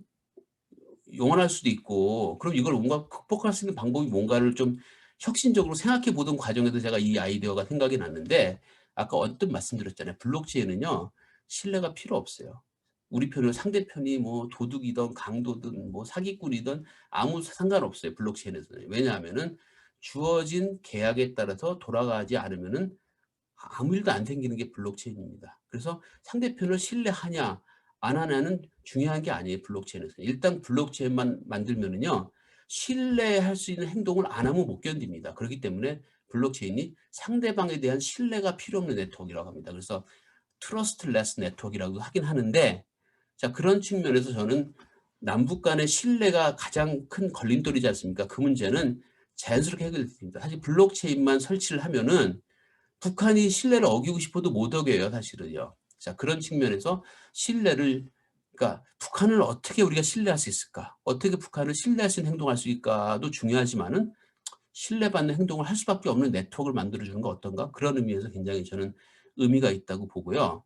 영원할 수도 있고, 그럼 이걸 뭔가 극복할 수 있는 방법이 뭔가를 좀 혁신적으로 생각해 보던 과정에서 제가 이 아이디어가 생각이 났는데, 아까 언뜻 말씀드렸잖아요. 블록체인은요, 신뢰가 필요 없어요. 우리 편은 상대편이 뭐 도둑이든 강도든 뭐 사기꾼이든 아무 상관없어요. 블록체인에서는. 왜냐하면은 주어진 계약에 따라서 돌아가지 않으면은 아무 일도 안 생기는 게 블록체인입니다. 그래서 상대편을 신뢰하냐 안 하냐는 중요한 게 아니에요. 블록체인에서는. 일단 블록체인만 만들면은요, 신뢰할 수 있는 행동을 안 하면 못 견딥니다. 그렇기 때문에 블록체인이 상대방에 대한 신뢰가 필요 없는 네트워크라고 합니다. 그래서 트러스트레스 네트워크라고 하긴 하는데, 자, 그런 측면에서 저는 남북 간의 신뢰가 가장 큰 걸림돌이지 않습니까? 그 문제는 자연스럽게 해결됩니다. 사실 블록체인만 설치를 하면은 북한이 신뢰를 어기고 싶어도 못 어겨요, 사실은요. 자, 그런 측면에서 신뢰를, 그러니까 북한을 어떻게 우리가 신뢰할 수 있을까? 어떻게 북한을 신뢰할 수 있는 행동할 수 있을까도 중요하지만은 신뢰받는 행동을 할 수밖에 없는 네트워크를 만들어주는 거 어떤가? 그런 의미에서 굉장히 저는 의미가 있다고 보고요.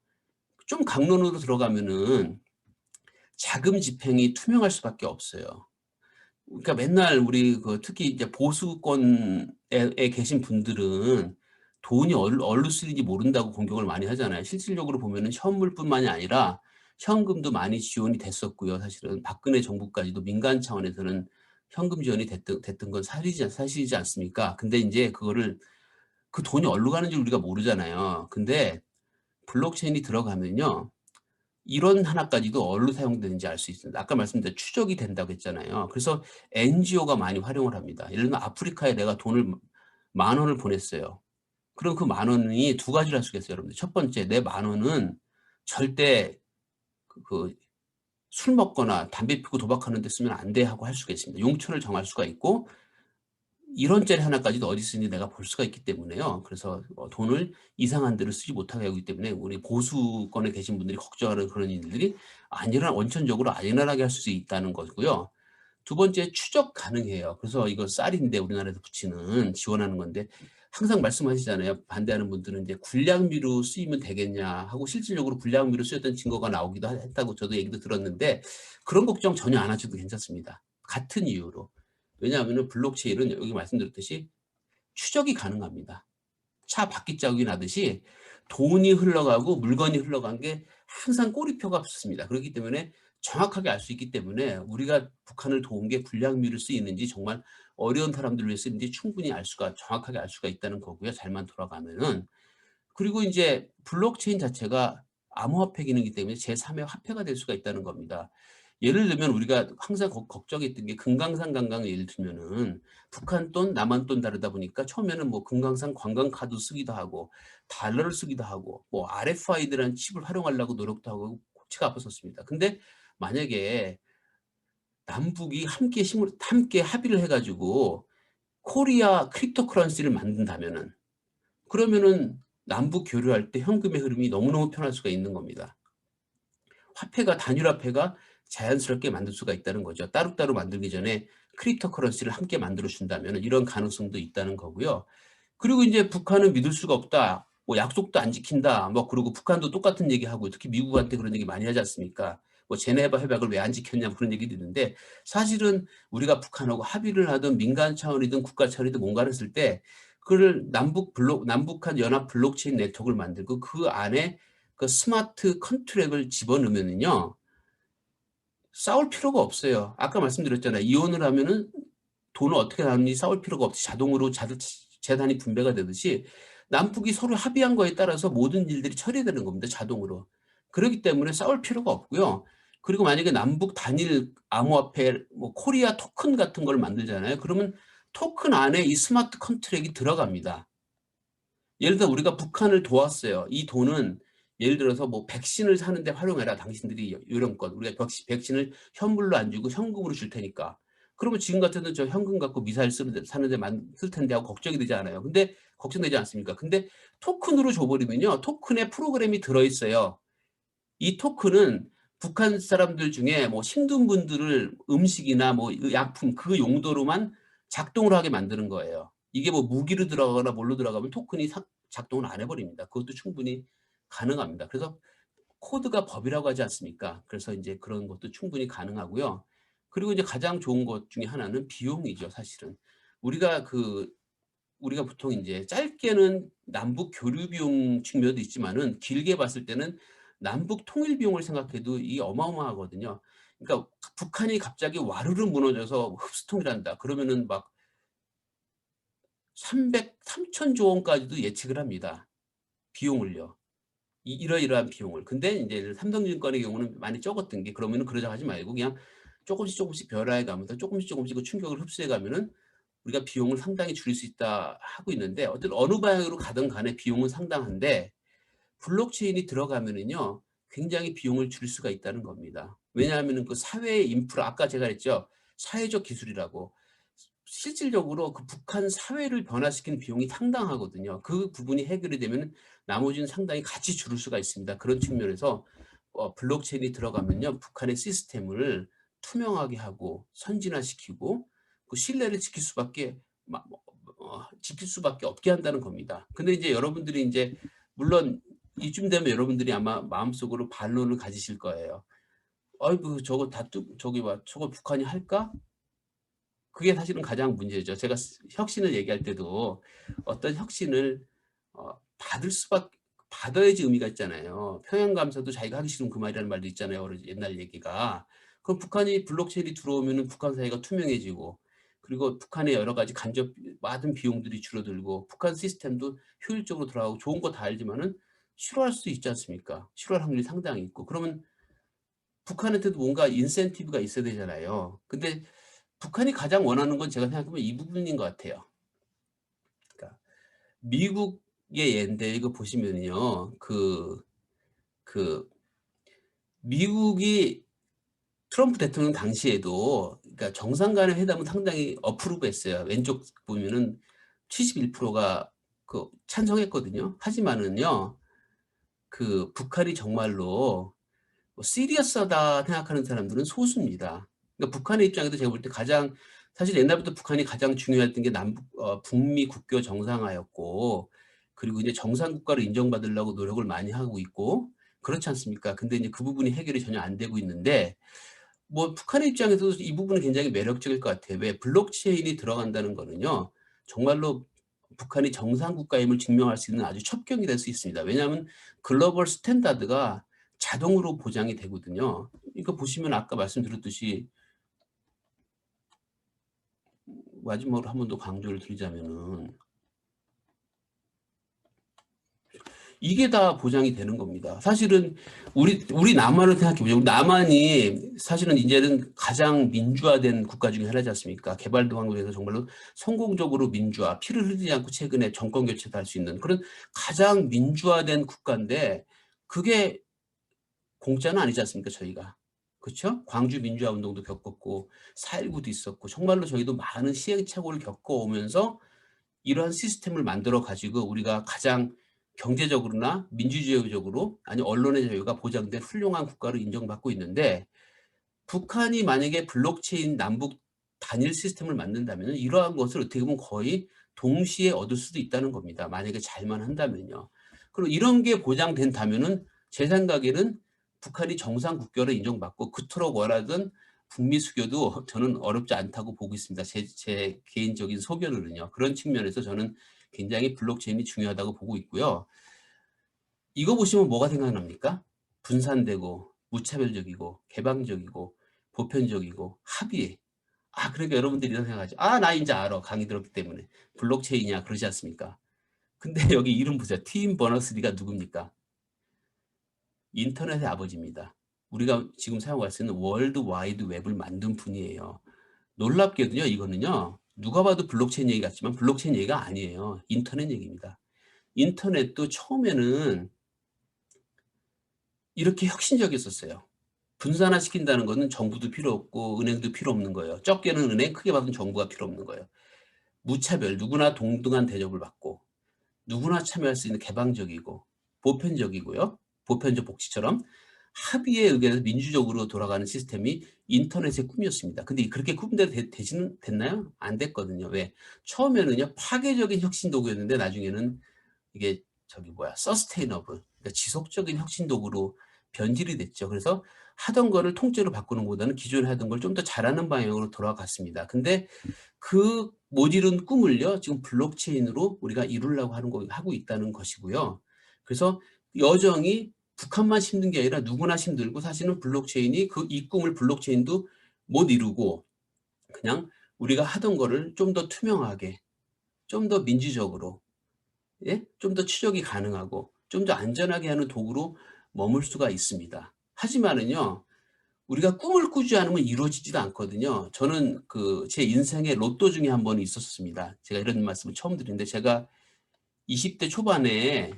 좀 강론으로 들어가면은 자금 집행이 투명할 수밖에 없어요. 그러니까 맨날 우리 특히 이제 보수권에 계신 분들은 돈이 어디로 쓰이는지 모른다고 공격을 많이 하잖아요. 실질적으로 보면은 현물뿐만이 아니라 현금도 많이 지원이 됐었고요. 사실은 박근혜 정부까지도 민간 차원에서는 현금 지원이 됐던 건 사실이지 않습니까? 근데 이제 그거를 그 돈이 어디로 가는지 우리가 모르잖아요. 근데 블록체인이 들어가면요, 이런 하나까지도 어디로 사용되는지 알 수 있습니다. 아까 말씀드린 추적이 된다고 했잖아요. 그래서 NGO가 많이 활용을 합니다. 예를 들면 아프리카에 내가 돈을 10,000원을 보냈어요. 그럼 그 10,000원이 두 가지를 할 수가 있어요, 여러분들. 첫 번째, 내 10,000원은 절대 술 먹거나 담배 피우고 도박하는 데 쓰면 안 돼 하고 할 수가 있습니다. 용처를 정할 수가 있고, 1원짜리 하나까지도 어디 쓰는지 내가 볼 수가 있기 때문에요. 그래서 돈을 이상한 데로 쓰지 못하게 하기 때문에 우리 보수권에 계신 분들이 걱정하는 그런 일들이 원천적으로 안일하게 할 수 있다는 거고요. 두 번째, 추적 가능해요. 그래서 이거 쌀인데 우리나라에서 붙이는 지원하는 건데 항상 말씀하시잖아요. 반대하는 분들은 이제 군량미로 쓰이면 되겠냐 하고 실질적으로 군량미로 쓰였던 증거가 나오기도 했다고 저도 얘기도 들었는데 그런 걱정 전혀 안 하셔도 괜찮습니다. 같은 이유로. 왜냐하면 블록체인은 여기 말씀드렸듯이 추적이 가능합니다. 차 바퀴 자국이 나듯이 돈이 흘러가고 물건이 흘러간 게 항상 꼬리표가 없습니다. 그렇기 때문에 정확하게 알 수 있기 때문에 우리가 북한을 도운 게 군량미를 쓰이는지 정말 어려운 사람들을 위해 쓰이는지 충분히 정확하게 알 수가 있다는 거고요. 잘만 돌아가면은. 그리고 이제 블록체인 자체가 암호화폐 기능이기 때문에 제3의 화폐가 될 수가 있다는 겁니다. 예를 들면 우리가 항상 걱정했던 게 금강산 관광을 예를 들면은 북한 돈, 남한 돈 다르다 보니까 처음에는 뭐 금강산 관광카드 쓰기도 하고 달러를 쓰기도 하고 뭐 RFID라는 칩을 활용하려고 노력도 하고 골치가 아팠었습니다. 근데 만약에 남북이 함께 합의를 해가지고 코리아 크립토커런시를 만든다면은 그러면은 남북 교류할 때 현금의 흐름이 너무너무 편할 수가 있는 겁니다. 단일화폐가 자연스럽게 만들 수가 있다는 거죠. 따로따로 만들기 전에 크립토커런시를 함께 만들어 준다면 이런 가능성도 있다는 거고요. 그리고 이제 북한은 믿을 수가 없다. 뭐 약속도 안 지킨다. 뭐 그리고 북한도 똑같은 얘기하고 특히 미국한테 그런 얘기 많이 하지 않습니까? 뭐 제네바 협약을 왜 안 지켰냐 그런 얘기도 있는데 사실은 우리가 북한하고 합의를 하든 민간 차원이든 국가 차원이든 뭔가를 했을 때 그걸 남북한 연합 블록체인 네트워크를 만들고 그 안에 그 스마트 컨트랙을 집어넣으면은요, 싸울 필요가 없어요. 아까 말씀드렸잖아요. 이혼을 하면은 돈을 어떻게 나누는지 싸울 필요가 없이 자동으로 재산이 분배가 되듯이 남북이 서로 합의한 거에 따라서 모든 일들이 처리되는 겁니다. 자동으로. 그렇기 때문에 싸울 필요가 없고요. 그리고 만약에 남북 단일 암호화폐, 뭐 코리아 토큰 같은 걸 만들잖아요. 그러면 토큰 안에 이 스마트 컨트랙이 들어갑니다. 예를 들어 우리가 북한을 도왔어요. 이 돈은 예를 들어서 뭐 백신을 사는데 활용해라. 당신들이 이런 것. 우리가 백신을 현물로 안 주고 현금으로 줄 테니까. 그러면 지금 같아도 저 현금 갖고 미사일 사는데 쓸 텐데 하고 걱정이 되지 않아요. 근데 걱정되지 않습니까? 근데 토큰으로 줘버리면요. 토큰에 프로그램이 들어있어요. 이 토큰은 북한 사람들 중에 뭐 힘든 분들을 음식이나 뭐 약품 그 용도로만 작동을 하게 만드는 거예요. 이게 뭐 무기로 들어가거나 뭘로 들어가면 토큰이 작동을 안 해버립니다. 그것도 충분히 가능합니다. 그래서 코드가 법이라고 하지 않습니까? 그래서 이제 그런 것도 충분히 가능하고요. 그리고 이제 가장 좋은 것 중에 하나는 비용이죠, 사실은. 우리가 우리가 보통 이제 짧게는 남북 교류 비용 측면도 있지만은 길게 봤을 때는 남북 통일 비용을 생각해도 이게 어마어마하거든요. 그러니까 북한이 갑자기 와르르 무너져서 흡수통일 한다. 그러면은 막 3,000조 원까지도 예측을 합니다. 비용을요. 이러이러한 비용을. 근데 이제 삼성증권의 경우는 많이 적었던 게, 그러면은 그러자 하지 말고 그냥 조금씩 변화해 가면서 조금씩 그 충격을 흡수해 가면은 우리가 비용을 상당히 줄일 수 있다 하고 있는데, 어느 방향으로 가든 간에 비용은 상당한데 블록체인이 들어가면은요 굉장히 비용을 줄일 수가 있다는 겁니다. 왜냐하면은 그 사회 인프라, 아까 제가 했죠, 사회적 기술이라고. 실질적으로 그 북한 사회를 변화시키는 비용이 상당하거든요. 그 부분이 해결이 되면 나머지는 상당히 같이 줄일 수가 있습니다. 그런 측면에서 블록체인이 들어가면요 북한의 시스템을 투명하게 하고 선진화시키고 그 신뢰를 지킬 수밖에 없게 한다는 겁니다. 근데 이제 여러분들이 이제 물론 이쯤 되면 여러분들이 아마 마음속으로 반론을 가지실 거예요. 아이고 저거 저거 북한이 할까? 그게 사실은 가장 문제죠. 제가 혁신을 얘기할 때도 어떤 혁신을 받아야지 의미가 있잖아요. 평양감사도 자기가 하기 싫으면 그 말이라는 말도 있잖아요. 옛날 얘기가. 그럼 북한이 블록체인이 들어오면은 북한 사회가 투명해지고, 그리고 북한의 여러 가지 많은 비용들이 줄어들고, 북한 시스템도 효율적으로 돌아가고, 좋은 거 다 알지만은 싫어할 수 있지 않습니까? 싫어할 확률이 상당히 있고. 그러면 북한한테도 뭔가 인센티브가 있어야 되잖아요. 근데 북한이 가장 원하는 건 제가 생각해보면 이 부분인 것 같아요. 그러니까 미국의 예인데 이거 보시면요, 그 미국이 트럼프 대통령 당시에도 그러니까 정상 간의 회담은 상당히 어프로브했어요. 왼쪽 보면은 71%가 그 찬성했거든요. 하지만은요, 그 북한이 정말로 시리어스하다 생각하는 사람들은 소수입니다. 그러니까 북한의 입장에도 제가 볼 때 가장, 사실 옛날부터 북한이 가장 중요했던 게 북미 국교 정상화였고, 그리고 이제 정상국가로 인정받으려고 노력을 많이 하고 있고, 그렇지 않습니까? 근데 이제 그 부분이 해결이 전혀 안 되고 있는데, 뭐 북한의 입장에서도 이 부분은 굉장히 매력적일 것 같아요. 왜? 블록체인이 들어간다는 거는요, 정말로 북한이 정상국가임을 증명할 수 있는 아주 첩경이 될 수 있습니다. 왜냐하면 글로벌 스탠다드가 자동으로 보장이 되거든요. 이거 보시면 아까 말씀드렸듯이, 마지막으로 한 번 더 강조를 드리자면은 이게 다 보장이 되는 겁니다. 사실은 우리 남한을 생각해보죠. 우리 남한이 사실은 이제는 가장 민주화된 국가 중에 하나지 않습니까? 개발도상국에서 정말로 성공적으로 민주화, 피를 흘리지 않고 최근에 정권 교체도 할 수 있는 그런 가장 민주화된 국가인데, 그게 공짜는 아니지 않습니까, 저희가. 그렇죠? 광주 민주화 운동도 겪었고 4.19도 있었고, 정말로 저희도 많은 시행착오를 겪어오면서 이러한 시스템을 만들어 가지고 우리가 가장 경제적으로나 민주주의적으로, 아니 언론의 자유가 보장된 훌륭한 국가로 인정받고 있는데, 북한이 만약에 블록체인 남북 단일 시스템을 만든다면 이러한 것을 어떻게 보면 거의 동시에 얻을 수도 있다는 겁니다. 만약에 잘만 한다면요. 그리고 이런 게 보장된다면은 제 생각에는 북한이 정상 국가로 인정받고 그토록 원하던 북미 수교도 저는 어렵지 않다고 보고 있습니다. 제 개인적인 소견으로는요. 그런 측면에서 저는 굉장히 블록체인이 중요하다고 보고 있고요. 이거 보시면 뭐가 생각납니까? 분산되고 무차별적이고 개방적이고 보편적이고 합의. 그러니까 여러분들이 이런 생각하죠. 나 이제 알아. 강의 들었기 때문에. 블록체인이야. 그러지 않습니까? 근데 여기 이름 보세요. 팀 버너스리가 누굽니까? 인터넷의 아버지입니다. 우리가 지금 사용할 수 있는 월드 와이드 웹을 만든 분이에요. 놀랍게도요, 이거는요, 누가 봐도 블록체인 얘기 같지만 블록체인 얘기가 아니에요. 인터넷 얘기입니다. 인터넷도 처음에는 이렇게 혁신적이었었어요. 분산화시킨다는 것은 정부도 필요 없고 은행도 필요 없는 거예요. 적게는 은행, 크게 봐도 정부가 필요 없는 거예요. 무차별, 누구나 동등한 대접을 받고 누구나 참여할 수 있는 개방적이고 보편적이고요. 보편적 복지처럼 합의에 의해서 민주적으로 돌아가는 시스템이 인터넷의 꿈이었습니다. 근데 그렇게 꿈대로 되지는 됐나요? 안 됐거든요. 왜? 처음에는요, 파괴적인 혁신 도구였는데 나중에는 이게 서스테이너블, 그러니까 지속적인 혁신 도구로 변질이 됐죠. 그래서 하던 거를 통째로 바꾸는 것보다는 기존에 하던 걸 좀 더 잘하는 방향으로 돌아갔습니다. 근데 그 못 이룬 꿈을요, 지금 블록체인으로 우리가 이루려고 하고 있다는 것이고요. 그래서 여정이 북한만 힘든 게 아니라 누구나 힘들고, 사실은 블록체인이 이 꿈을 블록체인도 못 이루고, 그냥 우리가 하던 거를 좀 더 투명하게, 좀 더 민주적으로, 예? 좀 더 추적이 가능하고 좀 더 안전하게 하는 도구로 머물 수가 있습니다. 하지만은요, 우리가 꿈을 꾸지 않으면 이루어지지도 않거든요. 저는 제 인생의 로또 중에 한 번이 있었습니다. 제가 이런 말씀을 처음 드리는데, 제가 20대 초반에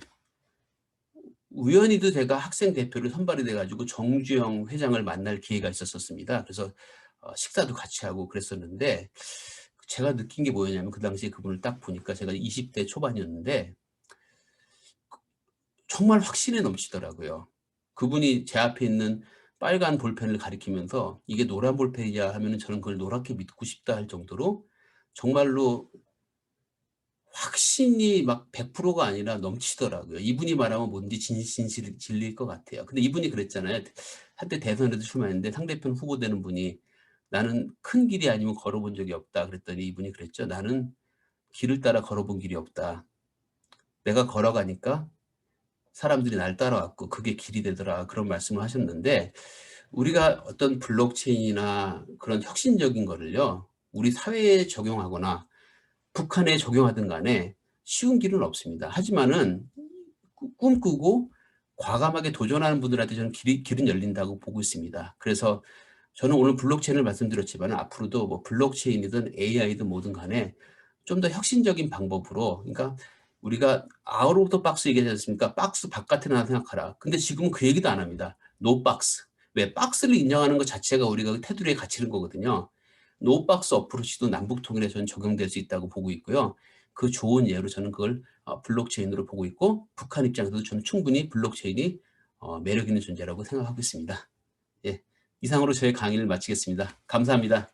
우연히도 제가 학생 대표로 선발이 돼가지고 정주영 회장을 만날 기회가 있었습니다. 그래서 식사도 같이 하고 그랬었는데, 제가 느낀 게 뭐였냐면, 그 당시에 그분을 딱 보니까 제가 20대 초반이었는데 정말 확신에 넘치더라고요. 그분이 제 앞에 있는 빨간 볼펜을 가리키면서 이게 노란 볼펜이야 하면은 저는 그걸 노랗게 믿고 싶다 할 정도로 정말로 확신이 막 100%가 아니라 넘치더라고요. 이분이 말하면 뭔지 진실일 것 같아요. 근데 이분이 그랬잖아요. 한때 대선에도 출마했는데 상대편 후보되는 분이 나는 큰 길이 아니면 걸어본 적이 없다 그랬더니, 이분이 그랬죠. 나는 길을 따라 걸어본 길이 없다. 내가 걸어가니까 사람들이 날 따라왔고 그게 길이 되더라, 그런 말씀을 하셨는데, 우리가 어떤 블록체인이나 그런 혁신적인 거를요, 우리 사회에 적용하거나 북한에 적용하든 간에 쉬운 길은 없습니다. 하지만은 꿈꾸고 과감하게 도전하는 분들한테 저는 길은 열린다고 보고 있습니다. 그래서 저는 오늘 블록체인을 말씀드렸지만, 앞으로도 뭐 블록체인이든 AI든 뭐든 간에 좀 더 혁신적인 방법으로, 그러니까 우리가 아웃 오브 더 박스 얘기하지 않습니까? 박스 바깥에 나가 생각하라. 근데 지금은 그 얘기도 안 합니다. 노 박스. 왜? 박스를 인정하는 것 자체가 우리가 테두리에 갇히는 거거든요. 노 박스 어프로치도 남북 통일에 저는 적용될 수 있다고 보고 있고요. 그 좋은 예로 저는 그걸 블록체인으로 보고 있고, 북한 입장에서도 저는 충분히 블록체인이 매력 있는 존재라고 생각하고 있습니다. 예, 이상으로 저의 강의를 마치겠습니다. 감사합니다.